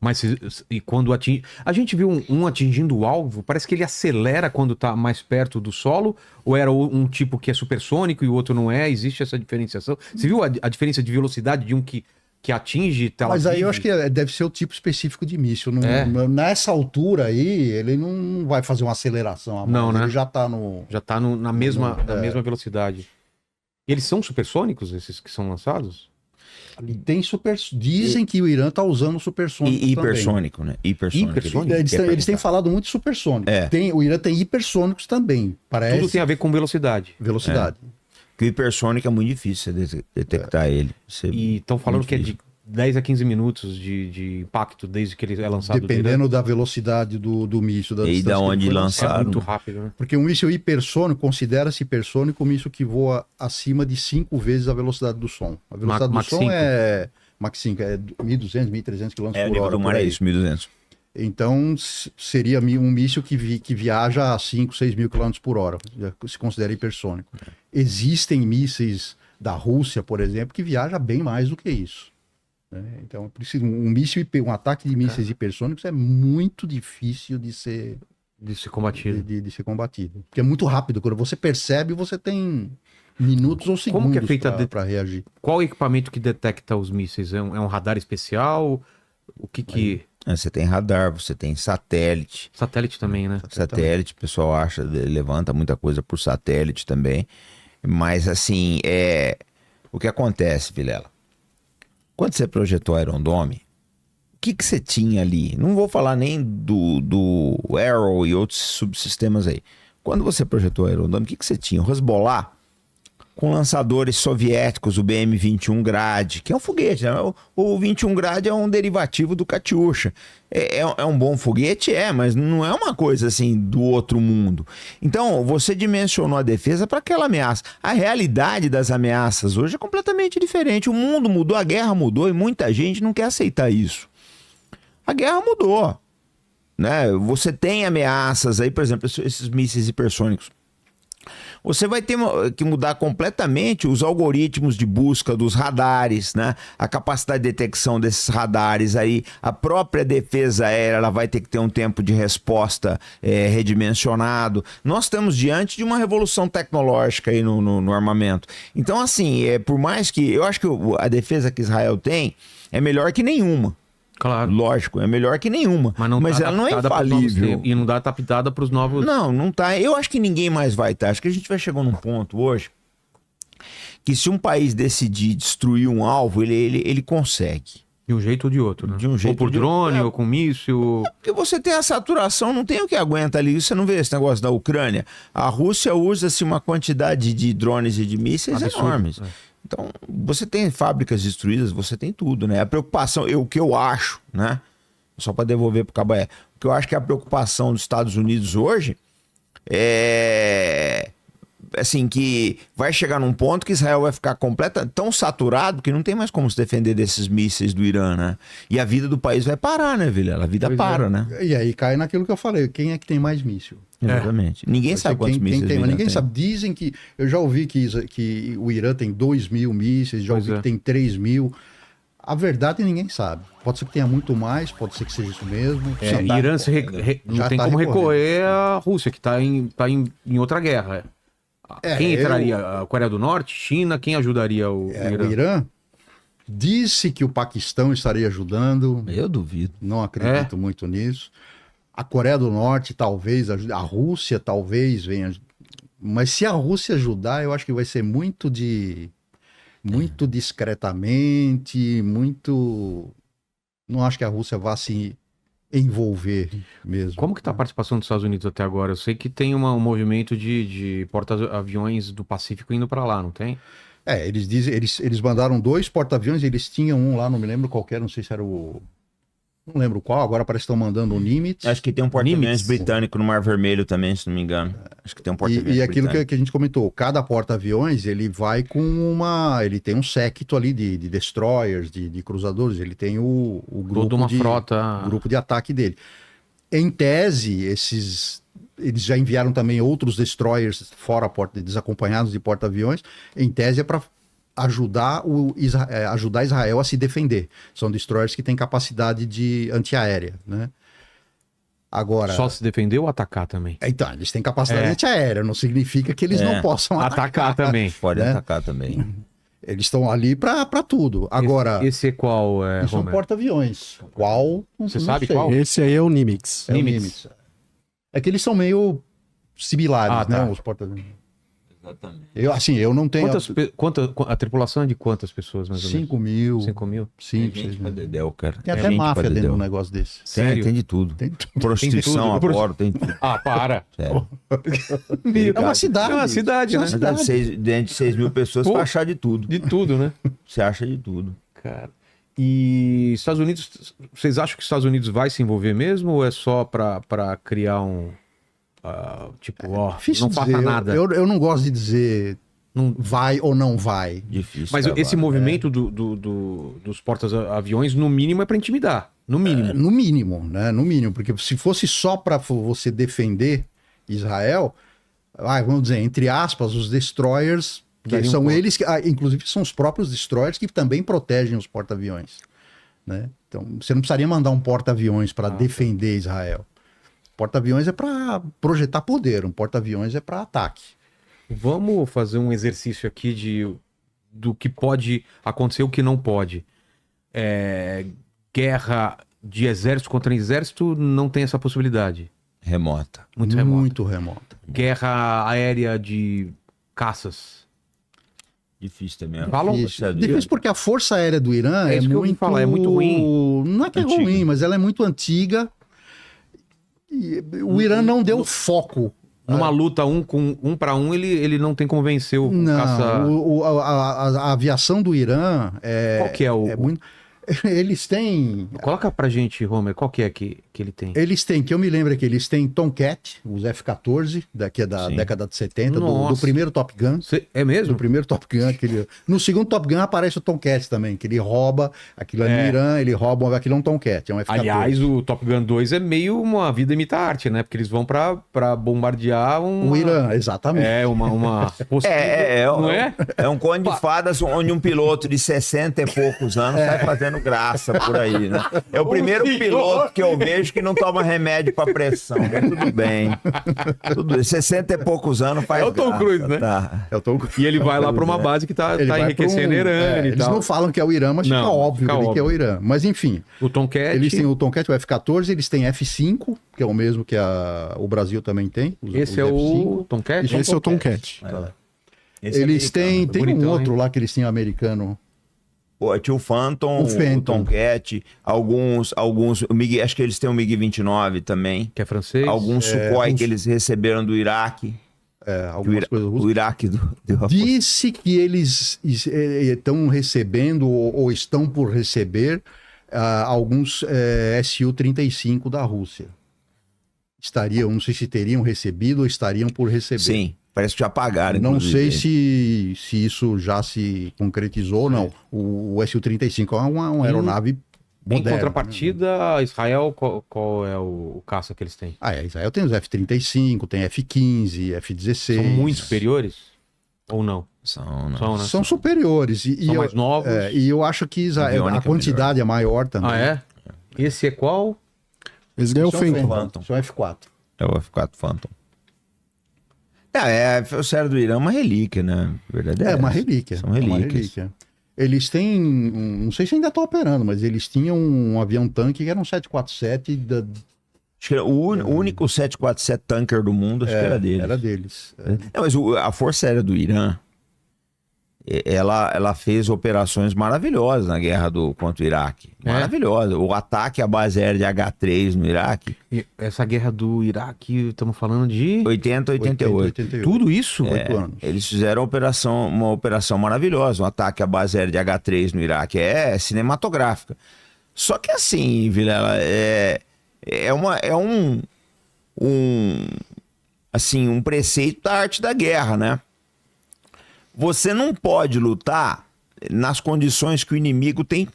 Speaker 1: Mas e quando atinge... A gente viu um atingindo o alvo, parece que ele acelera quando tá mais perto do solo, ou era um tipo que é supersônico e o outro não é? Existe essa diferenciação? Você viu a diferença de velocidade de um que atinge Tel Aviv?
Speaker 3: Mas aí eu acho que deve ser o tipo específico de míssil. Nessa altura aí, ele não vai fazer uma aceleração a mais.
Speaker 1: Não, né?
Speaker 3: Ele já tá no...
Speaker 1: Já tá na mesma velocidade. E eles são supersônicos, esses que são lançados?
Speaker 3: Tem Dizem que o Irã tá usando supersônico
Speaker 2: hipersônico,
Speaker 3: também.
Speaker 2: Né? Hipersônico.
Speaker 3: Eles têm falado muito supersônico. O Irã tem hipersônicos também. Parece...
Speaker 1: Tudo tem a ver com velocidade.
Speaker 2: Porque o hipersônico é muito difícil detectar ele.
Speaker 1: E estão falando que é de 10 a 15 minutos de impacto desde que ele é lançado.
Speaker 3: Dependendo da velocidade do míssil.
Speaker 2: E da onde lançaram.
Speaker 1: É muito rápido, né?
Speaker 3: Porque um míssil hipersônico, considera-se hipersônico um míssil que voa acima de 5 vezes a velocidade do som. A velocidade do som 5. É Mach 5, é 1.200, 1.300 km por hora.
Speaker 2: Do mar é isso, 1.200.
Speaker 3: Então, seria um míssil que viaja a 5, 6 mil km por hora. Se considera hipersônico. Existem mísseis da Rússia, por exemplo, que viajam bem mais do que isso. Então, um ataque de mísseis hipersônicos é muito difícil de ser
Speaker 1: combatido.
Speaker 3: De ser combatido. Porque é muito rápido. Quando você percebe, você tem minutos ou segundos.
Speaker 1: Como que é feita
Speaker 3: para reagir.
Speaker 1: Qual o equipamento que detecta os mísseis? É um radar especial? O que...
Speaker 2: Você tem radar, você tem satélite.
Speaker 1: Satélite também, né?
Speaker 2: Satélite, o pessoal levanta muita coisa por satélite também. Mas, assim, o que acontece, Vilela? Quando você projetou Iron Dome, o que você tinha ali? Não vou falar nem do Arrow e outros subsistemas aí. Quando você projetou Iron Dome, o que você tinha? O Hezbollah com lançadores soviéticos, o BM-21 Grad, que é um foguete, né? O 21 Grad é um derivativo do Katyusha. É um bom foguete? Mas não é uma coisa assim do outro mundo. Então, você dimensionou a defesa para aquela ameaça. A realidade das ameaças hoje é completamente diferente. O mundo mudou, a guerra mudou e muita gente não quer aceitar isso. A guerra mudou. né? Você tem ameaças aí, por exemplo, esses mísseis hipersônicos. Você vai ter que mudar completamente os algoritmos de busca dos radares, né? A capacidade de detecção desses radares aí, a própria defesa aérea, ela vai ter que ter um tempo de resposta redimensionado. Nós estamos diante de uma revolução tecnológica aí no armamento. Então, assim, por mais que... Eu acho que a defesa que Israel tem é melhor que nenhuma.
Speaker 1: Claro.
Speaker 2: Lógico, é melhor que nenhuma. Mas ela não é infalível.
Speaker 1: E não dá adaptada para os novos...
Speaker 2: Não tá. Eu acho que ninguém mais vai estar. Acho que a gente vai chegar num ponto hoje que se um país decidir destruir um alvo, ele consegue.
Speaker 1: De um jeito ou de outro, né?
Speaker 2: De um jeito
Speaker 1: ou por drone, ou com míssil...
Speaker 2: Porque você tem a saturação, não tem o que aguenta ali. Você não vê esse negócio da Ucrânia. A Rússia usa-se uma quantidade de drones e de mísseis enormes. Então, você tem fábricas destruídas, você tem tudo, né? A preocupação, o que eu acho, né? Só para devolver para o Cabaé. O que eu acho que a preocupação dos Estados Unidos hoje é... assim, que vai chegar num ponto que Israel vai ficar tão saturado que não tem mais como se defender desses mísseis do Irã, né? E a vida do país vai parar, né, Vilela? A vida para, né?
Speaker 3: E aí cai naquilo que eu falei, quem é que tem mais míssil?
Speaker 2: Exatamente. Ninguém sabe quantos mísseis
Speaker 3: tem,
Speaker 2: o Irã
Speaker 3: ninguém
Speaker 2: tem.
Speaker 3: sabe. Dizem que... Eu já ouvi que o Irã tem 2.000 mísseis, já ouvi que tem 3.000. A verdade ninguém sabe. Pode ser que tenha muito mais, pode ser que seja isso mesmo.
Speaker 1: Irã não tem como recorrer à Rússia, que está em outra guerra. Quem entraria? A Coreia do Norte? China? Quem ajudaria o Irã?
Speaker 3: O Irã disse que o Paquistão estaria ajudando.
Speaker 2: Eu duvido.
Speaker 3: Não acredito muito nisso. A Coreia do Norte talvez ajude. A Rússia talvez venha. Mas se a Rússia ajudar, eu acho que vai ser muito discretamente, muito... Não acho que a Rússia vá se envolver mesmo.
Speaker 1: Como que tá a participação dos Estados Unidos até agora? Eu sei que tem um movimento de porta-aviões do Pacífico indo para lá, não tem?
Speaker 3: Eles dizem, eles mandaram 2 porta-aviões, eles tinham um lá, não me lembro qual era, não sei se era o... Não lembro qual, agora parece que estão mandando o Nimitz.
Speaker 2: Acho que tem um porta-aviões britânico no Mar Vermelho também, se não me engano. Acho que tem um porta-aviões
Speaker 3: E aquilo que a gente comentou, cada porta-aviões, ele vai com ele tem um séquito ali de destroyers, de cruzadores, ele tem o grupo
Speaker 1: toda uma frota...
Speaker 3: o grupo de ataque dele. Em tese, eles já enviaram também outros destroyers fora desacompanhados de porta-aviões. Em tese é para ajudar Israel a se defender. São destroyers que têm capacidade de antiaérea, né? Agora...
Speaker 1: Só se defender ou atacar também?
Speaker 3: Então, eles têm capacidade antiaérea, não significa que eles não possam
Speaker 1: atacar também.
Speaker 2: Pode atacar também.
Speaker 3: Eles estão ali para tudo. Agora...
Speaker 1: Esse é qual,
Speaker 3: Isso é um porta-aviões. Qual?
Speaker 1: Você sabe qual?
Speaker 4: Esse aí é o Nimitz.
Speaker 3: É o Nimitz. É que eles são meio similares, né?
Speaker 1: Tá.
Speaker 3: Os porta-aviões.
Speaker 2: Exatamente.
Speaker 3: Eu não tenho...
Speaker 1: A tripulação é de quantas pessoas, mais ou menos?
Speaker 3: 5 mil.
Speaker 1: 5 mil?
Speaker 3: 5,
Speaker 2: Tem
Speaker 3: 6
Speaker 2: gente pra
Speaker 3: mil.
Speaker 2: dedéu, cara.
Speaker 3: Tem até máfia dentro de um negócio desse.
Speaker 1: Sério?
Speaker 2: Tem de tudo.
Speaker 3: Tem tudo.
Speaker 2: Prostituição a
Speaker 1: Tem tudo.
Speaker 2: bordo, tem tudo.
Speaker 1: Ah, para!
Speaker 2: Sério.
Speaker 3: É uma cidade.
Speaker 1: É uma cidade, né?
Speaker 2: Dentro de 6 mil pessoas, você vai achar de tudo.
Speaker 1: De tudo, né?
Speaker 2: Você acha de tudo.
Speaker 1: Cara. E Estados Unidos, vocês acham que os Estados Unidos vai se envolver mesmo ou é só para criar um...
Speaker 3: Difícil
Speaker 1: não faça
Speaker 3: dizer.
Speaker 1: nada?
Speaker 3: Eu não gosto de dizer vai ou não vai.
Speaker 2: Difícil.
Speaker 1: Mas
Speaker 2: trabalho.
Speaker 1: esse movimento dos porta-aviões, no mínimo, é para intimidar. No mínimo.
Speaker 3: No mínimo, né? No mínimo. Porque se fosse só para você defender Israel, vamos dizer, entre aspas, os destroyers, que são eles, inclusive são os próprios destroyers que também protegem os porta-aviões. Né? Então, você não precisaria mandar um porta-aviões para defender Israel. Porta-aviões é para projetar poder, um porta-aviões é para ataque.
Speaker 1: Vamos fazer um exercício aqui do que pode acontecer e o que não pode. Guerra de exército contra exército não tem essa possibilidade.
Speaker 2: Remota.
Speaker 1: Muito remota.
Speaker 3: Muito remota.
Speaker 1: Guerra aérea de caças.
Speaker 2: Difícil também.
Speaker 1: Falam?
Speaker 3: Difícil porque a Força Aérea do Irã
Speaker 1: isso que eu ouvi falar, é muito ruim.
Speaker 3: Não é que é
Speaker 1: Antiga.
Speaker 3: ruim, mas ela é muito antiga. E o Irã não deu foco.
Speaker 1: Numa luta um para um, ele não tem como vencer o caça...
Speaker 3: A aviação do Irã
Speaker 1: Qual que é o...
Speaker 3: muito... Eles têm...
Speaker 1: Coloca pra gente, Homer, qual que é que ele tem?
Speaker 3: Eles têm, que eu me lembro que eles têm Tomcat, os F-14, daqui é da
Speaker 2: Sim.
Speaker 3: década de 70, do
Speaker 1: Nossa.
Speaker 3: primeiro Top Gun.
Speaker 1: É mesmo?
Speaker 3: No primeiro Top Gun, no segundo Top Gun aparece o Tomcat também, que ele rouba, aquilo ali no Irã, ele rouba, aquilo é um Tomcat, é um F-14.
Speaker 1: Aliás, o Top Gun 2 é meio uma vida imita arte, né? Porque eles vão pra bombardear
Speaker 3: O Irã, exatamente.
Speaker 1: É, uma não é?
Speaker 2: É um conto de fadas onde um piloto de 60 e poucos anos sai fazendo graça por aí, né? É o primeiro piloto que eu vejo que não toma remédio pra pressão, mas tudo bem. 60 e poucos anos faz
Speaker 1: É o Tom
Speaker 2: graça,
Speaker 1: Cruise, né?
Speaker 2: Tá.
Speaker 3: É o Tom...
Speaker 1: E ele vai lá pra uma base que tá enriquecendo Irã e
Speaker 3: Eles
Speaker 1: tal.
Speaker 3: não falam que é o Irã, mas fica óbvio que é o Irã. Mas enfim,
Speaker 1: O Tomcat.
Speaker 3: eles têm o Tomcat, o F-14, eles têm F-5, que é o mesmo que o Brasil também tem.
Speaker 1: Esse é o Tomcat?
Speaker 3: Isso
Speaker 4: Esse é o Tomcat.
Speaker 2: Esse é
Speaker 3: Eles têm
Speaker 1: bonitão,
Speaker 3: um outro
Speaker 1: hein?
Speaker 3: lá que eles têm americano.
Speaker 2: Tinha o Phantom,
Speaker 3: O Phantom.
Speaker 2: o Tomcat, alguns o MiG, acho que eles têm o MiG-29 também.
Speaker 1: Que é francês.
Speaker 2: Alguns Sukhoi que eles receberam do Iraque.
Speaker 3: Algumas coisas russas.
Speaker 2: O Iraque deu a
Speaker 3: Disse que eles estão recebendo ou estão por receber alguns Su-35 da Rússia. Não sei se teriam recebido ou estariam por receber.
Speaker 2: Sim, parece que já pagaram.
Speaker 3: Não sei
Speaker 2: inclusive.
Speaker 3: se isso já se concretizou ou não. O Su-35 é uma aeronave
Speaker 1: Em
Speaker 3: moderna.
Speaker 1: contrapartida, Israel, qual é o caça que eles têm?
Speaker 3: Israel tem os F-35, tem F-15, F-16.
Speaker 1: São muito superiores? Ou não?
Speaker 2: São, né?
Speaker 1: São, né?
Speaker 3: São superiores.
Speaker 1: São mais novos?
Speaker 3: E eu acho que Israel, a
Speaker 2: Aviônica
Speaker 3: quantidade é maior também.
Speaker 1: Ah, é? Esse é qual?
Speaker 4: Esse ganhou o
Speaker 3: Isso é um
Speaker 4: Phantom.
Speaker 2: Phantom.
Speaker 3: Isso é um F4.
Speaker 2: É o F4 Phantom. O cérebro do Irã é uma relíquia, né? A verdade
Speaker 3: É uma
Speaker 2: essa.
Speaker 3: relíquia.
Speaker 2: São
Speaker 3: é uma
Speaker 2: relíquias.
Speaker 3: relíquia. Eles têm, não sei se ainda estão operando, mas eles tinham um avião-tanque que era um 747
Speaker 2: Acho que era o único 747 tanker do mundo, acho que era deles.
Speaker 3: Era deles.
Speaker 2: Não, mas a Força Aérea do Irã, ela fez operações maravilhosas na guerra contra o Iraque. Maravilhosa. O ataque à base aérea de H-3 no Iraque.
Speaker 1: E essa guerra do Iraque, estamos falando de
Speaker 2: 80, 88.
Speaker 3: 88.
Speaker 1: tudo isso?
Speaker 3: 8 anos.
Speaker 2: Eles fizeram uma operação maravilhosa. Um ataque à base aérea de H-3 no Iraque. É cinematográfica. Só que assim, Vilela, um preceito da arte da guerra, né? Você não pode lutar nas condições que o inimigo tem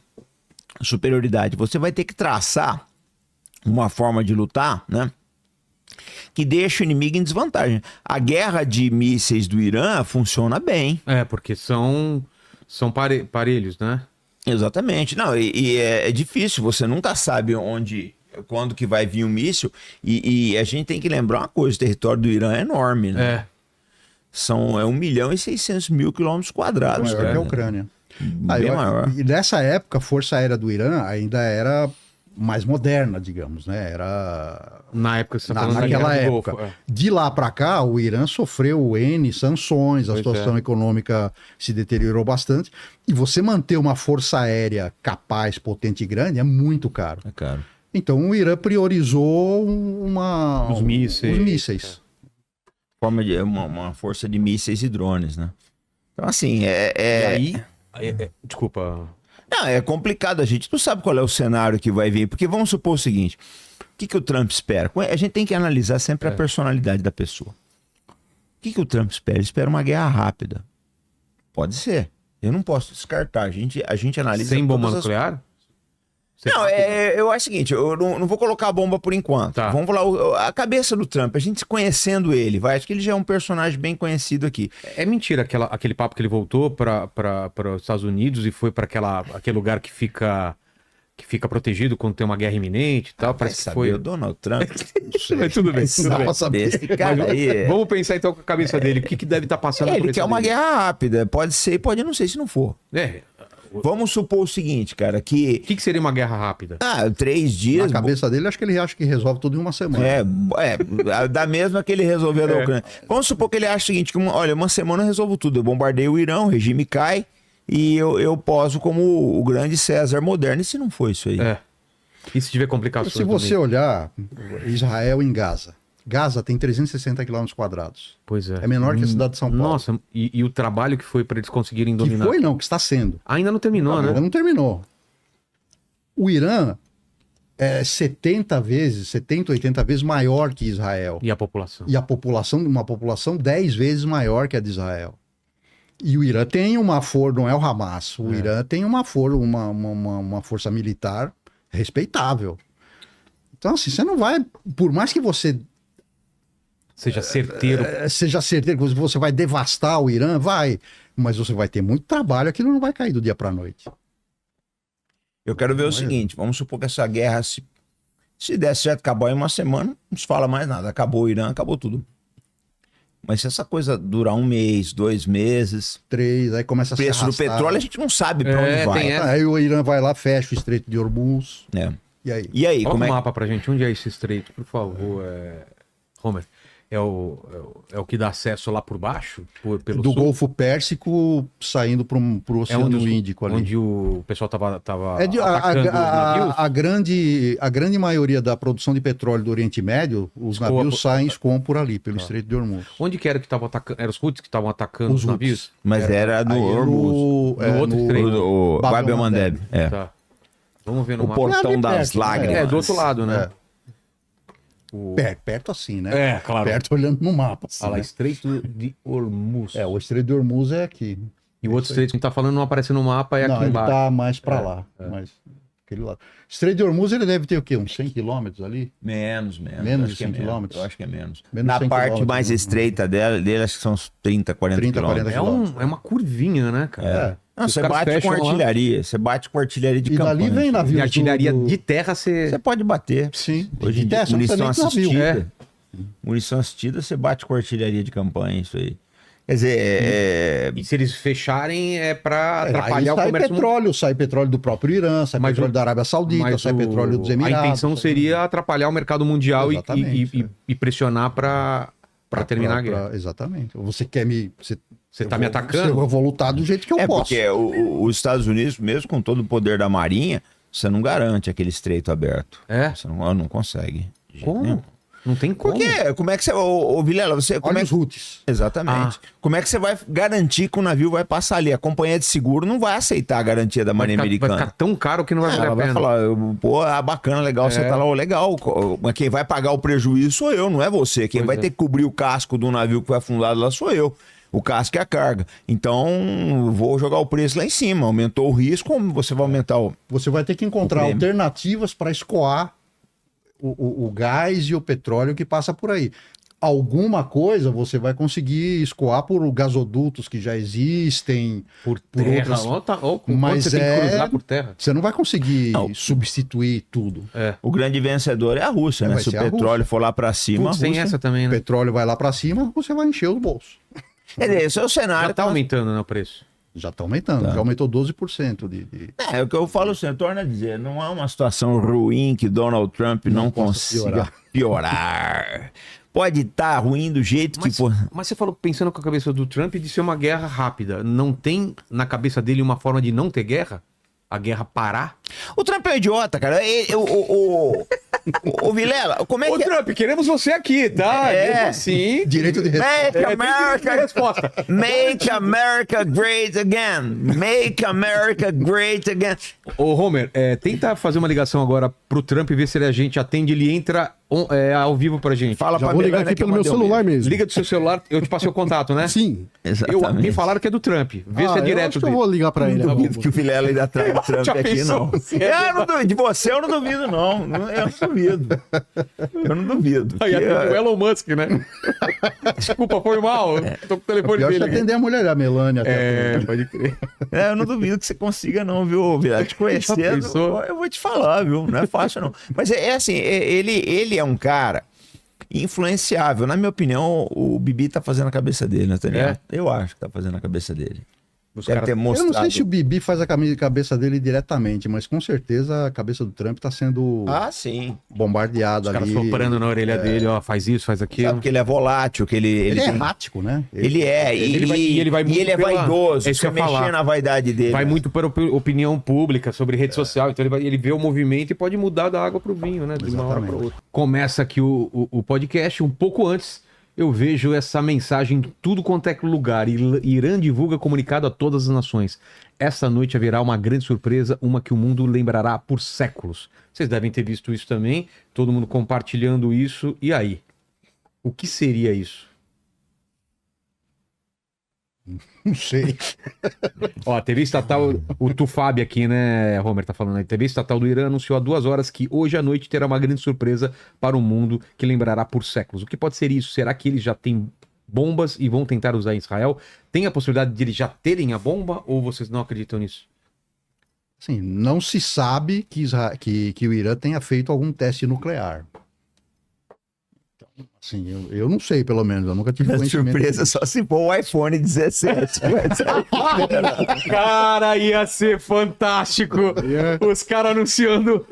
Speaker 2: superioridade. Você vai ter que traçar uma forma de lutar, né? Que deixa o inimigo em desvantagem. A guerra de mísseis do Irã funciona bem.
Speaker 1: É, porque são parelhos, né?
Speaker 2: Exatamente. Não, e é difícil, você nunca sabe quando que vai vir um míssil. E a gente tem que lembrar uma coisa: o território do Irã é enorme, né?
Speaker 1: É.
Speaker 2: São 1.600.000 quilômetros quadrados.
Speaker 3: Maior que a
Speaker 2: cara.
Speaker 3: Ucrânia.
Speaker 2: Bem maior.
Speaker 3: E nessa época, a Força Aérea do Irã ainda era mais moderna, digamos, né? Era
Speaker 1: Na época que você tá falando da
Speaker 3: naquela
Speaker 1: Guerra do
Speaker 3: época.
Speaker 1: Golfo, é.
Speaker 3: De lá para cá, o Irã sofreu N sanções, a
Speaker 1: Pois
Speaker 3: situação econômica se deteriorou bastante. E você manter uma força aérea capaz, potente e grande é muito caro.
Speaker 2: É caro.
Speaker 3: Então o Irã priorizou
Speaker 1: Os mísseis.
Speaker 3: os mísseis.
Speaker 2: Forma de uma força de mísseis e drones, né? Então, assim,
Speaker 1: E aí, desculpa.
Speaker 2: Não, é complicado. A gente não sabe qual é o cenário que vai vir. Porque vamos supor o seguinte: o que o Trump espera? A gente tem que analisar sempre a personalidade da pessoa. O que o Trump espera? Ele espera uma guerra rápida. Pode ser. Eu não posso descartar. A gente analisa.
Speaker 1: Sem bomba
Speaker 2: todas as-
Speaker 1: nuclear?
Speaker 2: Não, eu acho o seguinte: eu não vou colocar a bomba por enquanto.
Speaker 1: Tá.
Speaker 2: Vamos falar a cabeça do Trump, a gente conhecendo ele, acho que ele já é um personagem bem conhecido aqui.
Speaker 1: É mentira aquele papo que ele voltou para os Estados Unidos e foi para aquele lugar que fica protegido quando tem uma guerra iminente e tal.
Speaker 2: Vai
Speaker 1: Parece que
Speaker 2: saber,
Speaker 1: foi.
Speaker 2: o Donald Trump.
Speaker 1: Mas tudo bem. Tudo bem.
Speaker 3: Dá pra saber.
Speaker 2: Esse cara aí.
Speaker 1: Vamos pensar então com a cabeça dele. O que deve estar passando
Speaker 2: Ele
Speaker 1: cabeça
Speaker 2: quer uma
Speaker 1: dele?
Speaker 2: guerra rápida. Pode ser, pode não ser se não for. Vamos supor o seguinte, cara, que.
Speaker 1: O que seria uma guerra rápida?
Speaker 2: 3 dias.
Speaker 3: Na cabeça dele, acho que ele acha que resolve tudo em uma semana.
Speaker 2: Da mesma que ele resolveu da Ucrânia. Vamos supor que ele acha o seguinte: que uma semana eu resolvo tudo. Eu bombardeio o Irã, o regime cai e eu poso como o grande César moderno. E se não for isso aí?
Speaker 1: E se tiver complicações?
Speaker 3: Se você
Speaker 1: também?
Speaker 3: olhar Israel em Gaza, Gaza tem 360 quilômetros quadrados.
Speaker 1: Pois é.
Speaker 3: É menor que a cidade de São Paulo.
Speaker 1: Nossa, e o trabalho que foi para eles conseguirem
Speaker 3: Que
Speaker 1: dominar?
Speaker 3: foi não, que está sendo.
Speaker 1: Ainda não terminou, né?
Speaker 3: Ainda não terminou. O Irã é 70, 80 vezes maior que Israel.
Speaker 1: E a população?
Speaker 3: E a população, uma população 10 vezes maior que a de Israel. E o Irã tem uma força, não é o Hamas, o Irã tem uma força militar respeitável. Então, assim, você não vai, por mais que você
Speaker 1: Seja certeiro.
Speaker 3: seja certeiro que você vai devastar o Irã, vai, mas você vai ter muito trabalho, aquilo não vai cair do dia para a noite.
Speaker 2: Eu quero ver o seguinte, vamos supor que essa guerra, se der certo, acabar em uma semana, não se fala mais nada, acabou o Irã, acabou tudo. Mas se essa coisa durar 1 mês, 2 meses,
Speaker 3: 3, aí começa a se
Speaker 2: preço do
Speaker 3: arrastar.
Speaker 2: petróleo a gente não sabe para onde vai.
Speaker 1: tem essa.
Speaker 3: Aí o Irã vai lá, fecha o Estreito de Hormuz.
Speaker 2: É.
Speaker 3: E aí?
Speaker 2: E aí,
Speaker 1: Coloca
Speaker 2: como
Speaker 1: um
Speaker 2: é
Speaker 1: mapa pra gente. Onde é esse estreito, por favor, Homer? É o que dá acesso lá por baixo? Pelo
Speaker 3: Do
Speaker 1: sul?
Speaker 3: Golfo Pérsico saindo para o Oceano Índico ali.
Speaker 1: Onde o pessoal tava atacando
Speaker 3: a grande maioria da produção de petróleo do Oriente Médio, os navios escoam por ali, pelo Estreito de Hormuz.
Speaker 1: Onde que era que estavam atacando? Eram os Houthis que estavam atacando
Speaker 3: Os
Speaker 1: os navios?
Speaker 2: Mas era no Hormuz.
Speaker 1: No outro estreito.
Speaker 2: O
Speaker 3: Bab
Speaker 2: Bab
Speaker 3: el-Mandeb.
Speaker 2: el-Mandeb. É.
Speaker 1: Tá. Vamos ver no
Speaker 2: O
Speaker 1: mapa.
Speaker 2: portão
Speaker 3: ali
Speaker 2: das
Speaker 3: perto, né?
Speaker 2: lágrimas.
Speaker 1: Do outro lado, né?
Speaker 3: Perto assim, né?
Speaker 1: É, claro.
Speaker 3: Perto olhando no mapa. Assim,
Speaker 1: Olha lá,
Speaker 3: né?
Speaker 1: Estreito de Hormuz.
Speaker 3: O Estreito de Hormuz é aqui.
Speaker 1: E o outro estreito que a gente tá falando não aparece no mapa, é
Speaker 3: Não,
Speaker 1: aqui
Speaker 3: ele
Speaker 1: embaixo.
Speaker 3: tá mais para lá. Mas aquele lado. Estreito de Hormuz, ele deve ter o quê? Uns 100 quilômetros ali?
Speaker 2: Menos.
Speaker 3: Menos
Speaker 2: Acho
Speaker 3: de
Speaker 2: que é
Speaker 3: 100
Speaker 2: menos.
Speaker 3: quilômetros?
Speaker 2: Eu acho que é menos.
Speaker 3: Menos
Speaker 2: Na
Speaker 3: 100
Speaker 2: parte
Speaker 3: quilômetros,
Speaker 2: mais
Speaker 3: né?
Speaker 2: estreita dele, acho que são uns 30, 40
Speaker 3: 30,
Speaker 2: quilômetros.
Speaker 3: 40
Speaker 1: É uma curvinha, né, cara?
Speaker 2: Não,
Speaker 1: Os
Speaker 2: você
Speaker 1: caras
Speaker 2: bate com
Speaker 1: fecham lá.
Speaker 2: artilharia. Você bate com artilharia de
Speaker 3: E
Speaker 2: campanha.
Speaker 3: dali vem navios
Speaker 1: E artilharia
Speaker 3: do-
Speaker 1: de terra, você...
Speaker 2: Você pode bater.
Speaker 3: Sim.
Speaker 2: Hoje em dia,
Speaker 3: terra, você não
Speaker 2: munição
Speaker 3: precisa nem de navio.
Speaker 2: assistida. Munição assistida, você bate com artilharia de campanha, isso aí. Quer dizer,
Speaker 1: E se eles fecharem, é pra
Speaker 3: Aí
Speaker 1: atrapalhar o
Speaker 3: sai
Speaker 1: comércio
Speaker 3: petróleo, sai petróleo do próprio Irã, sai
Speaker 1: Mas
Speaker 3: petróleo
Speaker 1: o-
Speaker 3: da Arábia Saudita, sai petróleo dos Emirados.
Speaker 1: A intenção seria atrapalhar o mercado mundial
Speaker 3: Exatamente,
Speaker 1: e pressionar para terminar a guerra.
Speaker 3: Exatamente. Você quer me...
Speaker 1: Você tá me atacando?
Speaker 3: Eu vou lutar do jeito que eu posso.
Speaker 2: porque os Estados Unidos, mesmo com todo o poder da Marinha, você não garante aquele estreito aberto.
Speaker 1: É?
Speaker 2: Você não consegue. de jeito
Speaker 1: Como?
Speaker 2: nenhum.
Speaker 1: Não tem como.
Speaker 2: Por quê? Como é que você... Ô, Vilela, você... Como
Speaker 3: Olha
Speaker 2: é
Speaker 3: os Houthis.
Speaker 2: Exatamente. Como é que você vai garantir que o navio vai passar ali? A companhia de seguro não vai aceitar a garantia da Marinha
Speaker 1: Vai
Speaker 2: Americana.
Speaker 1: ficar tão caro que não vai valer
Speaker 2: Ela
Speaker 1: a
Speaker 2: vai
Speaker 1: pena.
Speaker 2: falar, pô, bacana, legal, você tá lá, legal. Mas quem vai pagar o prejuízo sou eu, não é você. Quem
Speaker 1: Pois
Speaker 2: vai
Speaker 1: é.
Speaker 2: ter que cobrir o casco do navio que foi afundado lá sou eu. O casco é a carga. Então, vou jogar o preço lá em cima. Aumentou o risco, você vai aumentar o...
Speaker 3: Você vai ter que encontrar
Speaker 2: O prêmio.
Speaker 3: alternativas para escoar o gás e o petróleo que passa por aí. Alguma coisa você vai conseguir escoar por gasodutos que já existem.
Speaker 1: Por
Speaker 3: por
Speaker 1: terra.
Speaker 3: outras-
Speaker 1: Olha quanto
Speaker 3: Mas
Speaker 1: você tem que
Speaker 3: é-
Speaker 1: cruzar por terra.
Speaker 3: Você não vai conseguir
Speaker 2: Não.
Speaker 3: substituir tudo.
Speaker 2: O grande vencedor é a Rússia, né?
Speaker 3: vai
Speaker 2: Se o
Speaker 3: ser a
Speaker 2: petróleo for lá pra cima,
Speaker 1: Putz,
Speaker 2: a
Speaker 1: tem
Speaker 2: Rússia...
Speaker 1: essa também,
Speaker 3: O
Speaker 1: né?
Speaker 3: petróleo vai lá para cima, você vai encher os bolsos.
Speaker 2: Quer dizer, esse é o cenário.
Speaker 1: Já tá aumentando, né, o preço.
Speaker 3: Já está aumentando, já aumentou 12% de...
Speaker 2: É o que eu falo sempre, torna a dizer, não é uma situação ruim que Donald Trump não
Speaker 3: possa
Speaker 2: consiga piorar. Pode estar ruim do jeito que for.
Speaker 1: Mas você falou, pensando com a cabeça do Trump, de ser uma guerra rápida. Não tem na cabeça dele uma forma de não ter guerra? A guerra parar?
Speaker 2: O Trump é um idiota, cara. O Vilela, como é
Speaker 1: Ô,
Speaker 2: que é?
Speaker 1: Trump, queremos você aqui, tá?
Speaker 2: É.
Speaker 1: Mesmo assim.
Speaker 3: Direito de resposta.
Speaker 2: Make America,
Speaker 1: resposta.
Speaker 2: make America great again. Make America great again.
Speaker 1: Ô, Homer, tenta fazer uma ligação agora pro Trump e ver se a gente atende. Ele entra ao vivo pra gente.
Speaker 2: Fala
Speaker 4: Já
Speaker 2: pra
Speaker 4: vou ligar
Speaker 2: Melania
Speaker 4: aqui
Speaker 2: que eu
Speaker 4: pelo meu
Speaker 2: mandei um
Speaker 4: celular
Speaker 2: beijo.
Speaker 4: mesmo.
Speaker 1: Liga do seu celular, eu te passei o contato, né?
Speaker 4: Sim.
Speaker 2: Exatamente.
Speaker 1: Me falaram que é do Trump. Vê se é
Speaker 4: eu
Speaker 1: direto
Speaker 4: acho que eu
Speaker 1: dele.
Speaker 4: vou ligar pra ele.
Speaker 2: Não
Speaker 4: agora.
Speaker 2: duvido que o Vilela ainda traz o Trump
Speaker 1: Já
Speaker 2: aqui,
Speaker 1: pensou?
Speaker 2: não. Eu não duvido. De você eu não duvido, não. Eu não duvido. Eu não duvido.
Speaker 1: Aí
Speaker 2: Que,
Speaker 1: atende o Elon Musk, né? Desculpa, foi mal. Tô com o telefone
Speaker 3: Pior que
Speaker 1: dele. aqui.
Speaker 3: atender a mulher, a Melania. até.
Speaker 1: Pode crer.
Speaker 2: eu não duvido que você consiga, não, viu, Vilela? Te conhecendo,
Speaker 1: pensou?
Speaker 2: eu vou te falar, viu? Não é fácil, não. Mas é assim, ele é um cara influenciável. Na minha opinião, o Bibi tá fazendo a cabeça dele, né, Daniel? Eu acho que tá fazendo a cabeça dele.
Speaker 1: Os
Speaker 2: Deve
Speaker 1: caras-
Speaker 2: ter
Speaker 3: Eu
Speaker 2: mostrado.
Speaker 3: não sei se o Bibi faz a cabeça dele diretamente, mas com certeza a cabeça do Trump está sendo
Speaker 2: Ah, sim.
Speaker 3: bombardeada
Speaker 1: Os caras
Speaker 3: ali.
Speaker 1: soprando na orelha dele, ó, faz isso, faz aquilo.
Speaker 2: Sabe que ele é volátil, que ele
Speaker 3: Ele é
Speaker 2: tem-
Speaker 3: errático, né?
Speaker 2: Ele é,
Speaker 1: Ele vai muito
Speaker 2: ele é
Speaker 1: pela-
Speaker 2: vaidoso,
Speaker 1: é isso que eu
Speaker 2: você
Speaker 1: ia falar.
Speaker 2: mexer na vaidade dele.
Speaker 1: Vai muito para opinião pública sobre rede social, então ele vê o movimento e pode mudar da água pro vinho, né? De uma hora para
Speaker 3: Exatamente.
Speaker 1: outra. Começa aqui o podcast um pouco antes. eu vejo essa mensagem em tudo quanto é lugar. Irã divulga comunicado a todas as nações. Essa noite haverá uma grande surpresa, uma que o mundo lembrará por séculos. Vocês devem ter visto isso também, todo mundo compartilhando isso. E aí? O que seria isso?
Speaker 3: Não sei.
Speaker 1: Ó, a TV estatal, o Tufab aqui, né, Homer tá falando aí. A TV estatal do Irã anunciou há 2 horas que hoje à noite terá uma grande surpresa para o mundo que lembrará por séculos. O que pode ser isso? Será que eles já têm bombas e vão tentar usar em Israel? Tem a possibilidade de eles já terem a bomba ou vocês não acreditam nisso?
Speaker 3: Assim, não se sabe que o Irã tenha feito algum teste nuclear. Assim, eu não sei, pelo menos. Eu nunca tive conhecimento.
Speaker 2: Surpresa só se for o iPhone 17.
Speaker 1: Cara, ia ser fantástico. Os caras anunciando.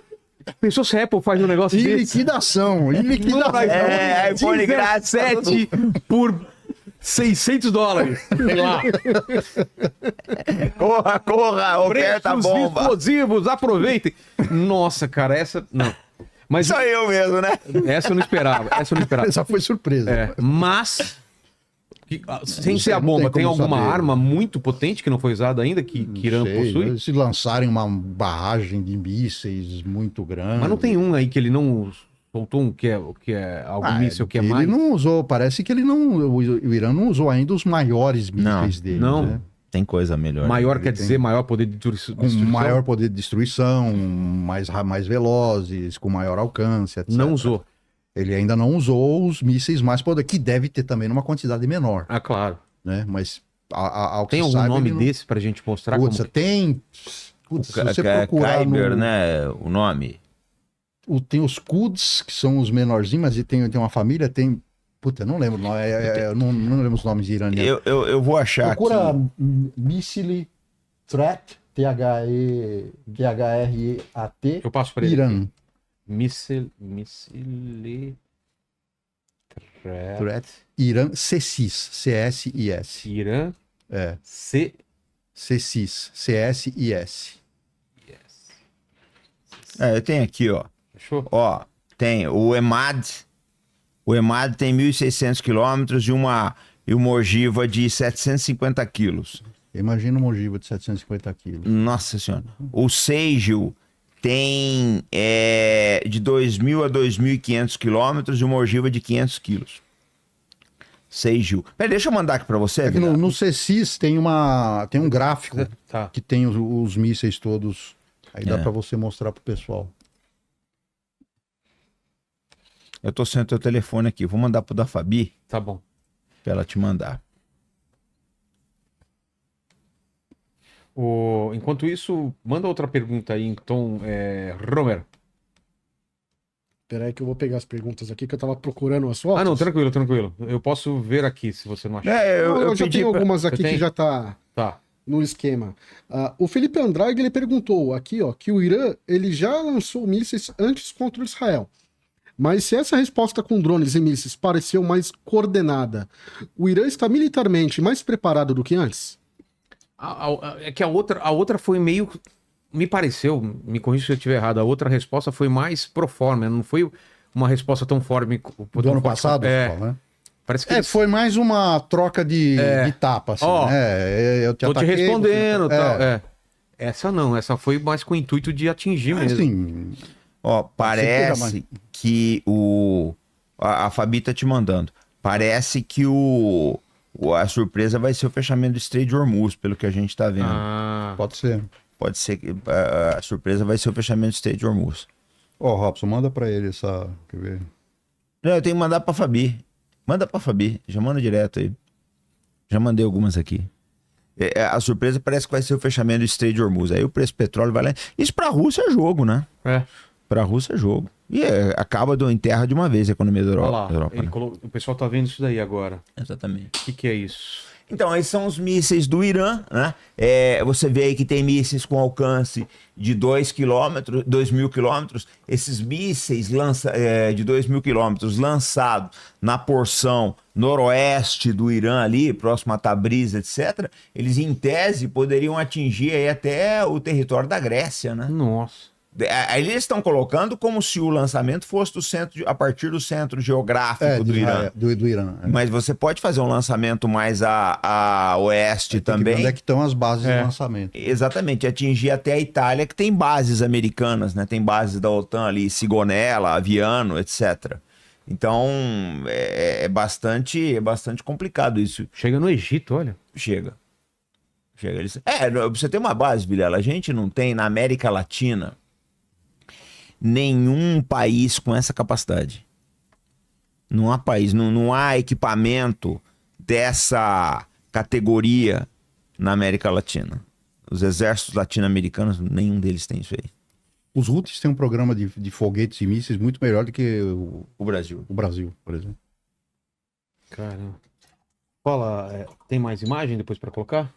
Speaker 1: Pensou se a Apple faz um negócio
Speaker 3: Em
Speaker 1: desse?
Speaker 3: liquidação.
Speaker 2: iPhone grátis.
Speaker 1: 17 por $600. Sei lá.
Speaker 2: Corra, oferta
Speaker 1: Preços
Speaker 2: bomba.
Speaker 1: explosivos, aproveitem. Nossa, cara, essa... Não. Mas
Speaker 2: Só eu mesmo, né?
Speaker 1: essa eu não esperava.
Speaker 3: Essa foi surpresa.
Speaker 1: Mas... sem
Speaker 3: Não
Speaker 1: ser
Speaker 3: sei,
Speaker 1: a
Speaker 3: não
Speaker 1: bomba,
Speaker 3: tem
Speaker 1: tem
Speaker 3: como
Speaker 1: alguma
Speaker 3: saber.
Speaker 1: arma muito potente que não foi usada ainda, que Irã possui?
Speaker 3: Se lançarem uma barragem de mísseis muito grande.
Speaker 1: Mas não tem um aí que ele não soltou um que é algum míssil que é
Speaker 3: ele
Speaker 1: mais?
Speaker 3: não usou, parece que ele não. O Irã não usou ainda os maiores mísseis dele.
Speaker 1: não.
Speaker 3: Né?
Speaker 2: Tem coisa melhor.
Speaker 1: Maior
Speaker 3: Ele
Speaker 1: quer
Speaker 3: tem-
Speaker 1: dizer maior poder de destruição?
Speaker 3: Com maior poder de destruição, mais velozes, com maior alcance, etc.
Speaker 1: Não usou.
Speaker 3: Ele ainda não usou os mísseis mais poderosos, que deve ter também numa quantidade menor,
Speaker 1: Ah, claro.
Speaker 3: né? Mas ao que
Speaker 1: Tem
Speaker 3: se
Speaker 1: algum
Speaker 3: sabe,
Speaker 1: nome
Speaker 3: ele não-
Speaker 1: desse pra gente mostrar?
Speaker 3: Putz,
Speaker 1: como...
Speaker 3: tem. Putz, se você procurar
Speaker 2: Kyber,
Speaker 3: no...
Speaker 2: né? O nome.
Speaker 3: Tem os Quds, que são os menorzinhos, mas tem uma família, tem... Puta, eu não lembro, eu não lembro os nomes iranianos.
Speaker 2: Eu vou achar
Speaker 3: Procura
Speaker 2: aqui.
Speaker 3: Missile Threat, Threat,
Speaker 1: Eu passo pra ele.
Speaker 3: Irã.
Speaker 1: Missile...
Speaker 3: Threat, Irã, CSIS, C-S-I-S.
Speaker 1: Irã...
Speaker 3: É,
Speaker 1: C...
Speaker 3: CSIS, C-S-I-S.
Speaker 2: Eu tenho aqui, ó.
Speaker 1: Fechou?
Speaker 2: Ó, tem o EMAD. O EMAD tem 1.600 quilômetros e uma ogiva de 750 quilos.
Speaker 3: Imagina uma ogiva de 750 quilos.
Speaker 2: Nossa senhora. O Seigil tem de 2.000 a 2.500 quilômetros e uma ogiva de 500 quilos. Seigil. Peraí, deixa eu mandar aqui pra você.
Speaker 3: Aqui no CSIS tem um gráfico
Speaker 1: Tá.
Speaker 3: que tem os mísseis todos. Aí dá pra você mostrar pro pessoal.
Speaker 2: Eu tô sem o teu telefone aqui. Vou mandar pro da Fabi
Speaker 1: Tá bom.
Speaker 2: pra ela te mandar.
Speaker 1: Enquanto isso, manda outra pergunta aí, então, Romer.
Speaker 4: Peraí que eu vou pegar as perguntas aqui, que eu tava procurando as fotos.
Speaker 1: Ah, não, tranquilo, tranquilo. Eu posso ver aqui, se você não achar.
Speaker 4: Eu já
Speaker 2: pedi
Speaker 4: tenho
Speaker 2: pra-
Speaker 4: algumas aqui
Speaker 1: Você tem?
Speaker 4: que já tá
Speaker 1: Tá.
Speaker 4: no esquema. O Felipe Andrade, ele perguntou aqui, ó, que o Irã, ele já lançou mísseis antes contra Israel. Mas se essa resposta com drones e mísseis pareceu mais coordenada, o Irã está militarmente mais preparado do que antes?
Speaker 1: É que a outra foi meio. Me pareceu, me corrija se eu estiver errado, a outra resposta foi mais pro forma, não foi uma resposta tão forte.
Speaker 3: Do ano passado,
Speaker 1: É,
Speaker 3: você fala, né?
Speaker 1: parece que.
Speaker 3: Foi mais uma troca de tapa, assim,
Speaker 1: Ó,
Speaker 3: né? Eu
Speaker 1: Tô te
Speaker 3: ataquei,
Speaker 1: respondendo,
Speaker 3: você-
Speaker 1: tal. Essa não, essa foi mais com o intuito de atingir mesmo.
Speaker 3: Assim,
Speaker 2: Ó, parece
Speaker 3: mais.
Speaker 2: que a Fabi tá te mandando. Parece que a surpresa vai ser o fechamento do Strait de Hormuz, pelo que a gente tá vendo.
Speaker 3: pode ser.
Speaker 2: Pode ser que a surpresa vai ser o fechamento do Strait de Hormuz.
Speaker 3: Ó, Robson, manda pra ele essa... Quer ver?
Speaker 2: Não, eu tenho que mandar pra Fabi. Manda pra Fabi, já manda direto aí. Já mandei algumas aqui. A surpresa parece que vai ser o fechamento do Strait de Hormuz. Aí o preço do petróleo vai lá. Isso pra Rússia é jogo, né? Pra Rússia é jogo. E acaba enterra de uma vez a economia da
Speaker 1: Olha
Speaker 2: Europa.
Speaker 1: lá,
Speaker 2: né?
Speaker 1: o pessoal tá vendo isso daí agora.
Speaker 2: Exatamente.
Speaker 1: O que é isso?
Speaker 2: Então, esses são os mísseis do Irã, né? Você vê aí que tem mísseis com alcance de 2.000 quilômetros. Esses mísseis de 2.000 quilômetros lançados na porção noroeste do Irã ali, próximo a Tabriz, etc., eles, em tese, poderiam atingir aí até o território da Grécia, né?
Speaker 1: Nossa.
Speaker 2: Aí eles estão colocando como se o lançamento fosse a partir do centro geográfico do Irã.
Speaker 3: Do Irã.
Speaker 2: Mas você pode fazer um lançamento mais a oeste também.
Speaker 3: Onde é que estão as bases de lançamento?
Speaker 2: Exatamente, atingir até a Itália, que tem bases americanas, né? Tem bases da OTAN ali, Sigonella, Aviano, etc. Então, é bastante complicado isso.
Speaker 1: Chega no Egito, olha.
Speaker 2: Chega. Você tem uma base, Vilela. A gente não tem na América Latina nenhum país com essa capacidade. Não há país, não há equipamento dessa categoria na América Latina. Os exércitos latino-americanos, nenhum deles tem isso aí.
Speaker 3: Os Houthis têm um programa de foguetes e mísseis muito melhor do que
Speaker 2: o Brasil.
Speaker 3: O Brasil, por exemplo.
Speaker 1: Caramba. Fala, tem mais imagem depois para colocar?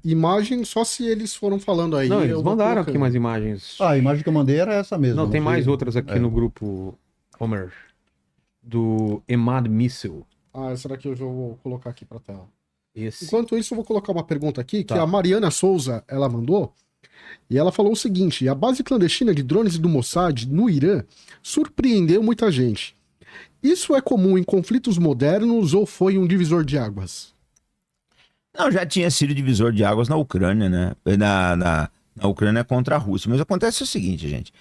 Speaker 4: Imagem só se eles foram falando aí.
Speaker 1: Não, eles mandaram aqui mais imagens.
Speaker 3: A imagem que eu mandei era essa mesmo.
Speaker 1: Não, tem mais outras aqui no grupo, Homer, do Emad Missile.
Speaker 4: Essa daqui eu já vou colocar aqui para tela.
Speaker 1: Esse.
Speaker 4: Enquanto isso, eu vou colocar uma pergunta aqui, que a Mariana Souza, ela mandou, e ela falou o seguinte: a base clandestina de drones do Mossad no Irã surpreendeu muita gente. Isso é comum em conflitos modernos ou foi um divisor de águas?
Speaker 2: Não, já tinha sido divisor de águas na Ucrânia, né? Na Ucrânia contra a Rússia. Mas acontece o seguinte, gente.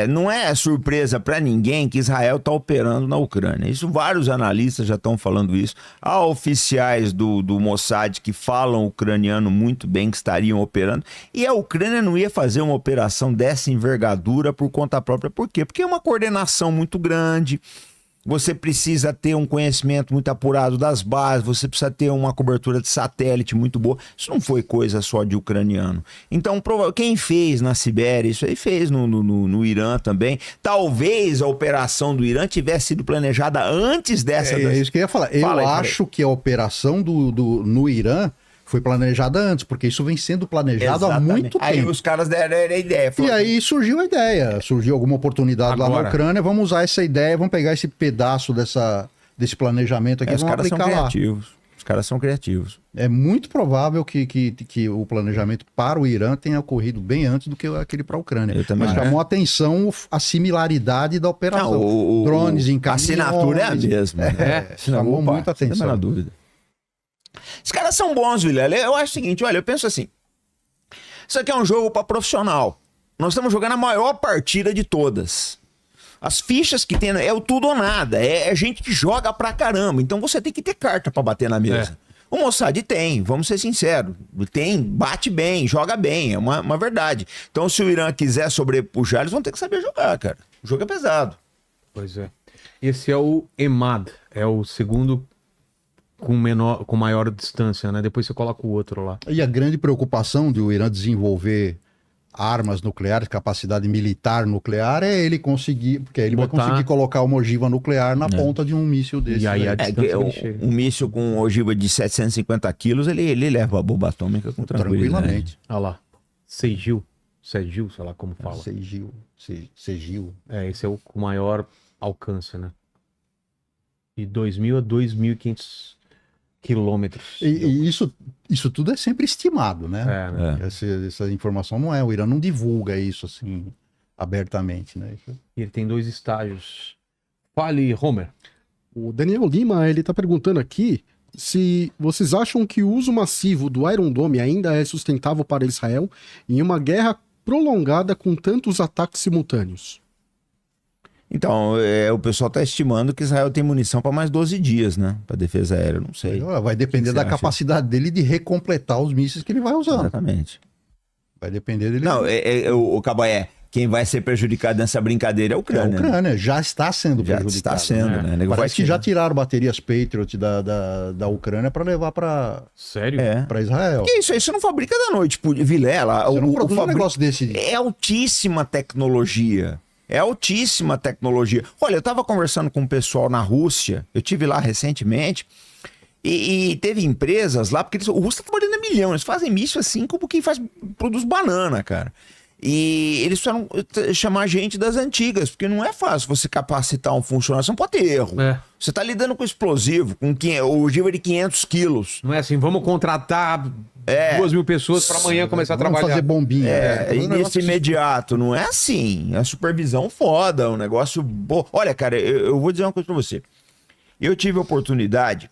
Speaker 2: Não é surpresa para ninguém que Israel está operando na Ucrânia. Isso, vários analistas já estão falando isso. Há oficiais do Mossad que falam ucraniano muito bem, que estariam operando. E a Ucrânia não ia fazer uma operação dessa envergadura por conta própria. Por quê? Porque é uma coordenação muito grande. Você precisa ter um conhecimento muito apurado das bases, você precisa ter uma cobertura de satélite muito boa. Isso não foi coisa só de ucraniano. Então, quem fez na Sibéria, isso aí fez no Irã também. Talvez a operação do Irã tivesse sido planejada antes dessa.
Speaker 3: É isso que eu ia falar. Eu acho que a operação no Irã foi planejada antes, porque isso vem sendo planejado há muito tempo.
Speaker 2: Aí os caras deram a ideia.
Speaker 3: E aí surgiu a ideia, surgiu alguma oportunidade lá na Ucrânia, vamos usar essa ideia, vamos pegar esse pedaço desse planejamento aqui e vamos aplicar lá.
Speaker 2: Os caras são criativos.
Speaker 3: É muito provável que o planejamento para o Irã tenha ocorrido bem antes do que aquele para a Ucrânia. Mas chamou a atenção a similaridade da operação. Drones em caminhões.
Speaker 2: A assinatura é a mesma.
Speaker 3: Chamou muita atenção.
Speaker 2: Não tem dúvida. Os caras são bons, Vilela. Eu acho o seguinte, olha, eu penso assim. Isso aqui é um jogo para profissional. Nós estamos jogando a maior partida de todas. As fichas que tem é o tudo ou nada. É gente que joga pra caramba. Então você tem que ter carta para bater na mesa. O Mossad tem, vamos ser sinceros. Tem, bate bem, joga bem. É uma verdade. Então se o Irã quiser sobrepujar, eles vão ter que saber jogar, cara. O jogo é pesado.
Speaker 1: Pois é. Esse é o Emad. É o segundo com maior distância, né? Depois você coloca o outro lá.
Speaker 3: E a grande preocupação do Irã desenvolver armas nucleares, capacidade militar nuclear, é ele conseguir, porque ele vai conseguir colocar uma ogiva nuclear na ponta de um míssil desse.
Speaker 1: E aí a distância
Speaker 2: um míssil com ogiva de 750 quilos, ele leva a bomba atômica com tranquilidade.
Speaker 1: Olha lá. Segil, sei lá como fala.
Speaker 3: Segil.
Speaker 1: Esse é o com maior alcance, né? De 2.000 a 2.500 quilômetros.
Speaker 3: E isso tudo é sempre estimado, né? Essa informação não é. O Irã não divulga isso assim abertamente, né?
Speaker 1: E ele tem 2 estágios. Fale, Homer.
Speaker 4: O Daniel Lima, ele tá perguntando aqui se vocês acham que o uso massivo do Iron Dome ainda é sustentável para Israel em uma guerra prolongada com tantos ataques simultâneos.
Speaker 2: Então, o pessoal está estimando que Israel tem munição para mais 12 dias, né? Para defesa aérea, não sei.
Speaker 3: Vai depender da capacidade dele de recompletar os mísseis que ele vai usando.
Speaker 2: Exatamente.
Speaker 3: Vai depender dele.
Speaker 2: Não, o Cabaé, quem vai ser prejudicado nessa brincadeira é a Ucrânia.
Speaker 3: A Ucrânia já está sendo prejudicada.
Speaker 2: Já está sendo, né?
Speaker 3: Parece que já tiraram baterias Patriot da Ucrânia para levar para para Israel.
Speaker 2: Que isso aí? Você não fabrica da noite, Vilela.
Speaker 3: Você não produz um negócio desse.
Speaker 2: É altíssima tecnologia. Olha, eu estava conversando com um pessoal na Rússia, eu tive lá recentemente, e teve empresas lá, porque o Rússia está trabalhando a milhão, eles fazem míssil assim como quem produz banana, cara. E eles precisaram chamar gente das antigas, porque não é fácil você capacitar um funcionário, você não pode ter erro. Você está lidando com explosivo, com ogiva de 500 quilos.
Speaker 1: Não é assim, vamos contratar 2.000 pessoas para amanhã começar a trabalhar.
Speaker 3: fazer bombinha.
Speaker 2: Início imediato, não é assim. É supervisão foda, um negócio bom. Olha, cara, eu vou dizer uma coisa pra você. Eu tive a oportunidade,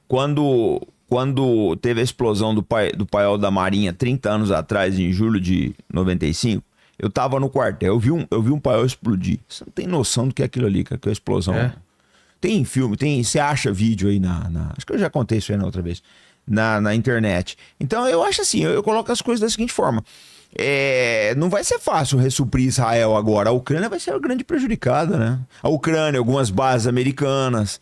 Speaker 2: quando teve a explosão do paiol da Marinha 30 anos atrás, em julho de 95, eu tava no quartel, eu vi um paiol explodir. Você não tem noção do que é aquilo ali, que é a explosão. Tem filme, você acha vídeo aí acho que eu já contei isso aí na outra vez, na internet. Então eu acho assim, eu coloco as coisas da seguinte forma. Não vai ser fácil ressuprir Israel agora. A Ucrânia vai ser a grande prejudicada, né? A Ucrânia, algumas bases americanas,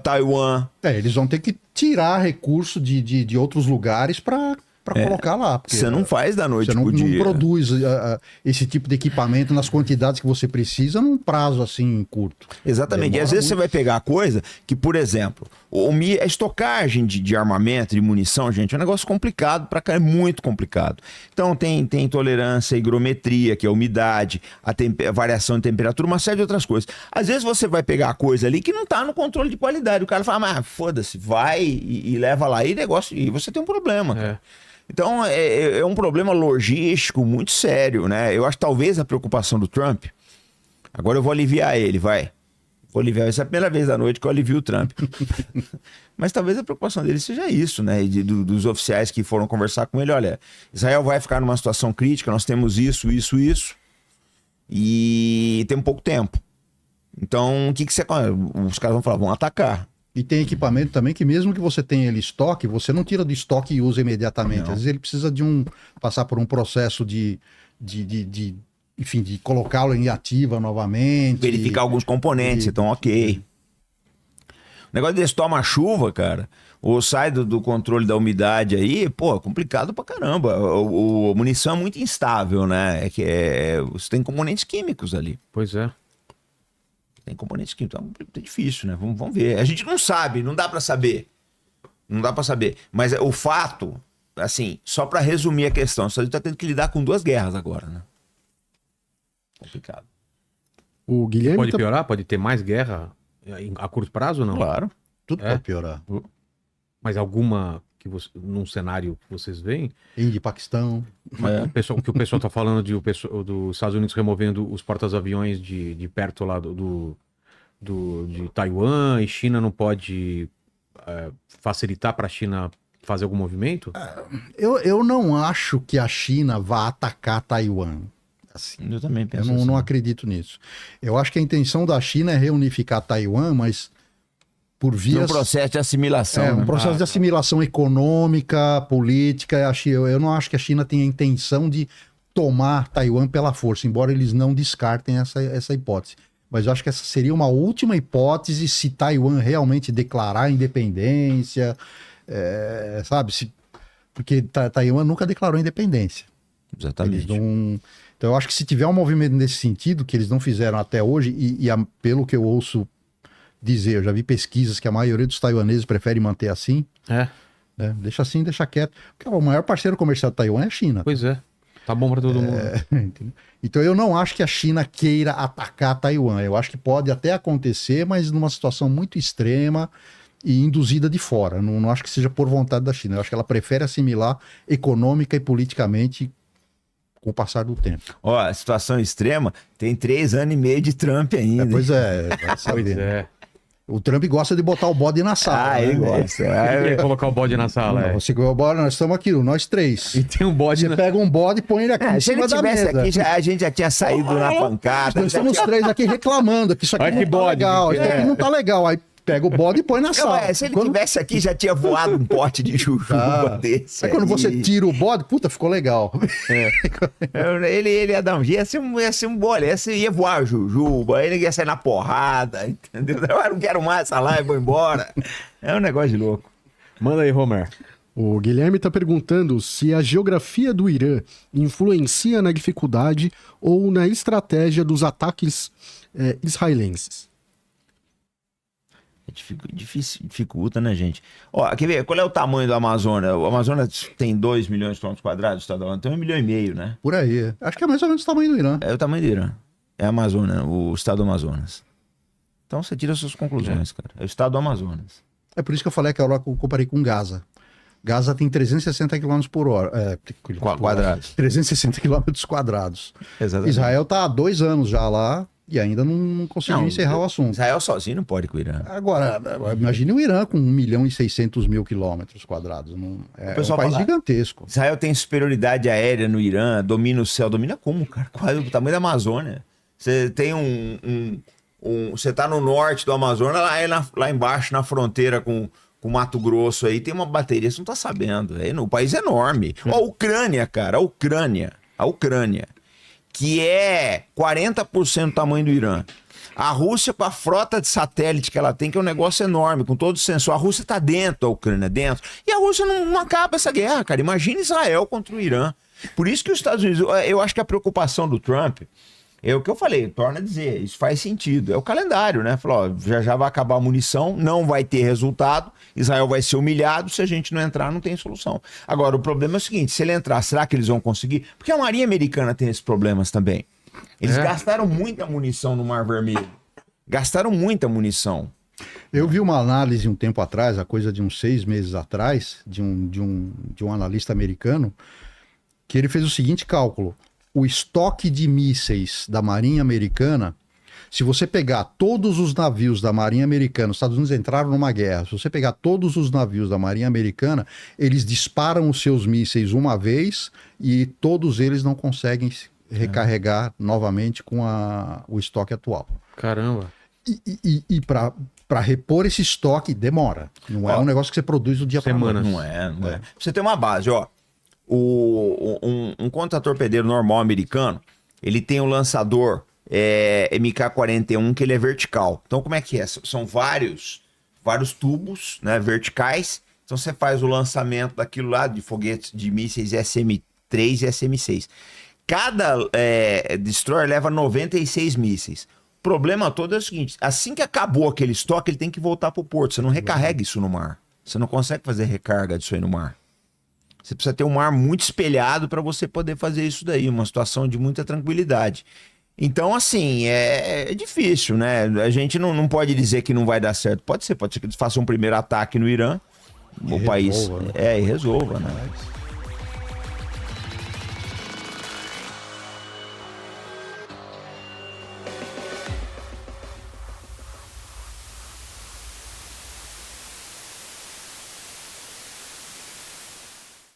Speaker 2: Taiwan.
Speaker 3: Eles vão ter que tirar recurso de outros lugares para colocar lá.
Speaker 2: Você não faz da noite
Speaker 3: pro dia. Você não produz esse tipo de equipamento nas quantidades que você precisa num prazo assim curto.
Speaker 2: Exatamente. Demora e às vezes você vai pegar coisa que, por exemplo, a estocagem de armamento, de munição, gente, é um negócio complicado pra cá, é muito complicado. Então tem intolerância, higrometria, que é a umidade, a variação de temperatura, uma série de outras coisas. Às vezes você vai pegar coisa ali que não tá no controle de qualidade. O cara fala, mas foda-se, vai e leva lá e você tem um problema, cara. Então, é um problema logístico muito sério, né? Eu acho que talvez a preocupação do Trump... Agora eu vou aliviar ele, vai. Vou aliviar. Essa é a primeira vez da noite que eu alivio o Trump. Mas talvez a preocupação dele seja isso, né? Dos oficiais que foram conversar com ele. Olha, Israel vai ficar numa situação crítica, nós temos isso. E tem pouco tempo. Então, o que você... Os caras vão falar, vão atacar.
Speaker 3: E tem equipamento também que mesmo que você tenha ele estoque, você não tira do estoque e usa imediatamente. Às vezes ele precisa passar por um processo enfim, de colocá-lo em ativa novamente.
Speaker 2: Verificar alguns componentes, então ok. O negócio desse toma-chuva, cara, ou sai do controle da umidade aí, pô, é complicado pra caramba. A munição é muito instável, né? Você tem componentes químicos ali.
Speaker 1: Pois é.
Speaker 2: Tem componentes químicos, então é difícil, né? Vamos ver. A gente não sabe, não dá pra saber. Não dá pra saber. Mas o fato, assim, só pra resumir a questão, a gente tá tendo que lidar com 2 guerras agora, né? Complicado.
Speaker 4: O Guilherme
Speaker 1: pode piorar? Pode ter mais guerra a curto prazo ou não?
Speaker 2: Claro.
Speaker 3: Tudo pode piorar.
Speaker 1: Mas alguma num cenário que vocês veem?
Speaker 3: Índia e Paquistão.
Speaker 1: O que o pessoal está falando dos Estados Unidos removendo os porta-aviões de perto lá de Taiwan, e China não pode facilitar para a China fazer algum movimento?
Speaker 3: Eu não acho que a China vá atacar Taiwan. Assim,
Speaker 2: eu também penso
Speaker 3: assim. Não acredito nisso. Eu acho que a intenção da China é reunificar Taiwan, mas por vias...
Speaker 2: um processo de assimilação.
Speaker 3: Um processo de assimilação econômica, política. Eu não acho que a China tenha a intenção de tomar Taiwan pela força, embora eles não descartem essa hipótese. Mas eu acho que essa seria uma última hipótese se Taiwan realmente declarar independência, sabe? Porque Taiwan nunca declarou independência.
Speaker 2: Exatamente.
Speaker 3: Então eu acho que se tiver um movimento nesse sentido, que eles não fizeram até hoje, pelo que eu ouço dizer, eu já vi pesquisas que a maioria dos taiwaneses prefere manter assim. Deixa assim, deixa quieto. Porque o maior parceiro comercial de Taiwan é a China.
Speaker 1: Pois é. Tá bom para todo mundo.
Speaker 3: Então eu não acho que a China queira atacar Taiwan. Eu acho que pode até acontecer, mas numa situação muito extrema e induzida de fora. Não acho que seja por vontade da China. Eu acho que ela prefere assimilar econômica e politicamente com o passar do tempo.
Speaker 2: A situação extrema tem 3 anos e meio de Trump ainda.
Speaker 3: Pois é.
Speaker 1: Pois é.
Speaker 3: O Trump gosta de botar o bode na sala.
Speaker 2: Ele gosta.
Speaker 1: Ele colocar o bode na sala.
Speaker 3: Você ganhou o bode, nós estamos aqui, nós 3.
Speaker 1: E tem um bode.
Speaker 3: Você pega um bode e põe ele aqui em cima da mesa.
Speaker 2: Aqui, a gente já tinha saído na pancada.
Speaker 3: Nós estamos 3 aqui reclamando que isso aqui não tá legal. Isso aqui não tá legal. Aí pega o bode e põe na sala.
Speaker 2: Se ele tivesse aqui, já tinha voado um pote de jujuba desse.
Speaker 3: Aí quando você tira o bode, puta, ficou legal.
Speaker 2: Ele ia dar um jeito, ia ser um bode, ia voar a jujuba, ele ia sair na porrada, entendeu? Eu não quero mais essa live, vou embora. É um negócio de louco.
Speaker 1: Manda aí, Romer.
Speaker 4: O Guilherme está perguntando se a geografia do Irã influencia na dificuldade ou na estratégia dos ataques israelenses.
Speaker 2: Dificulta, né, gente? Quer ver? Qual é o tamanho do Amazonas? O Amazonas tem 2 milhões de quilômetros quadrados, o estado do Amazonas tem 1,5 milhão, né?
Speaker 3: Por aí. Acho que é mais ou menos o tamanho do Irã.
Speaker 2: É o tamanho do Irã. É Amazonas, o estado do Amazonas. Então você tira suas conclusões, cara. É o estado do Amazonas.
Speaker 3: É por isso que eu falei que eu comparei com Gaza. Gaza tem 360 km por hora.
Speaker 2: Quadrados.
Speaker 3: 360 km quadrados.
Speaker 2: Exatamente.
Speaker 3: Israel está há 2 anos já lá e ainda não conseguiu encerrar o assunto.
Speaker 2: Israel sozinho não pode com o Irã.
Speaker 3: Agora, imagine o Irã com 1.600.000 quilômetros quadrados. É um país gigantesco.
Speaker 2: Israel tem superioridade aérea no Irã, domina o céu. Domina como, cara? Quase o tamanho da Amazônia. Você tem você tá no norte do Amazonas, lá embaixo, na fronteira com Mato Grosso aí, tem uma bateria, você não tá sabendo. O país é enorme. A Ucrânia, cara, a Ucrânia, que é 40% do tamanho do Irã. A Rússia, com a frota de satélite que ela tem, que é um negócio enorme, com todo o sensor. A Rússia tá dentro da Ucrânia, dentro. E a Rússia não acaba essa guerra, cara. Imagina Israel contra o Irã. Por isso que os Estados Unidos... Eu acho que a preocupação do Trump... É o que eu falei, torna a dizer, isso faz sentido. É o calendário, né? Falou, ó, já vai acabar a munição, não vai ter resultado, Israel vai ser humilhado, se a gente não entrar, não tem solução. Agora, o problema é o seguinte, se ele entrar, será que eles vão conseguir? Porque a Marinha Americana tem esses problemas também. Eles gastaram muita munição no Mar Vermelho. Gastaram muita munição.
Speaker 3: Eu vi uma análise um tempo atrás, a coisa de uns 6 meses atrás, de um analista americano, que ele fez o seguinte cálculo. O estoque de mísseis da Marinha Americana, se você pegar todos os navios da Marinha Americana, os Estados Unidos entraram numa guerra, se você pegar todos os navios da Marinha Americana, eles disparam os seus mísseis uma vez e todos eles não conseguem recarregar novamente com o estoque atual.
Speaker 1: Caramba.
Speaker 3: E para repor esse estoque demora. Não é um negócio que você produz do dia para semana.
Speaker 2: Não é. Você tem uma base, ó. Um contra-torpedeiro normal americano, ele tem um lançador MK-41 que ele é vertical. Então como é que é? São vários tubos, né, verticais. Então você faz o lançamento daquilo lá de foguetes de mísseis SM-3 e SM-6. Cada destroyer leva 96 mísseis. O problema todo é o seguinte, assim que acabou aquele estoque, ele tem que voltar para o porto. Você não recarrega isso no mar. Você não consegue fazer recarga disso aí no mar. Você precisa ter um mar muito espelhado para você poder fazer isso daí, uma situação de muita tranquilidade. Então, assim, é difícil, né? A gente não pode dizer que não vai dar certo. Pode ser que eles façam um primeiro ataque no Irã, o país,
Speaker 3: resolva, né?
Speaker 2: E resolva, né?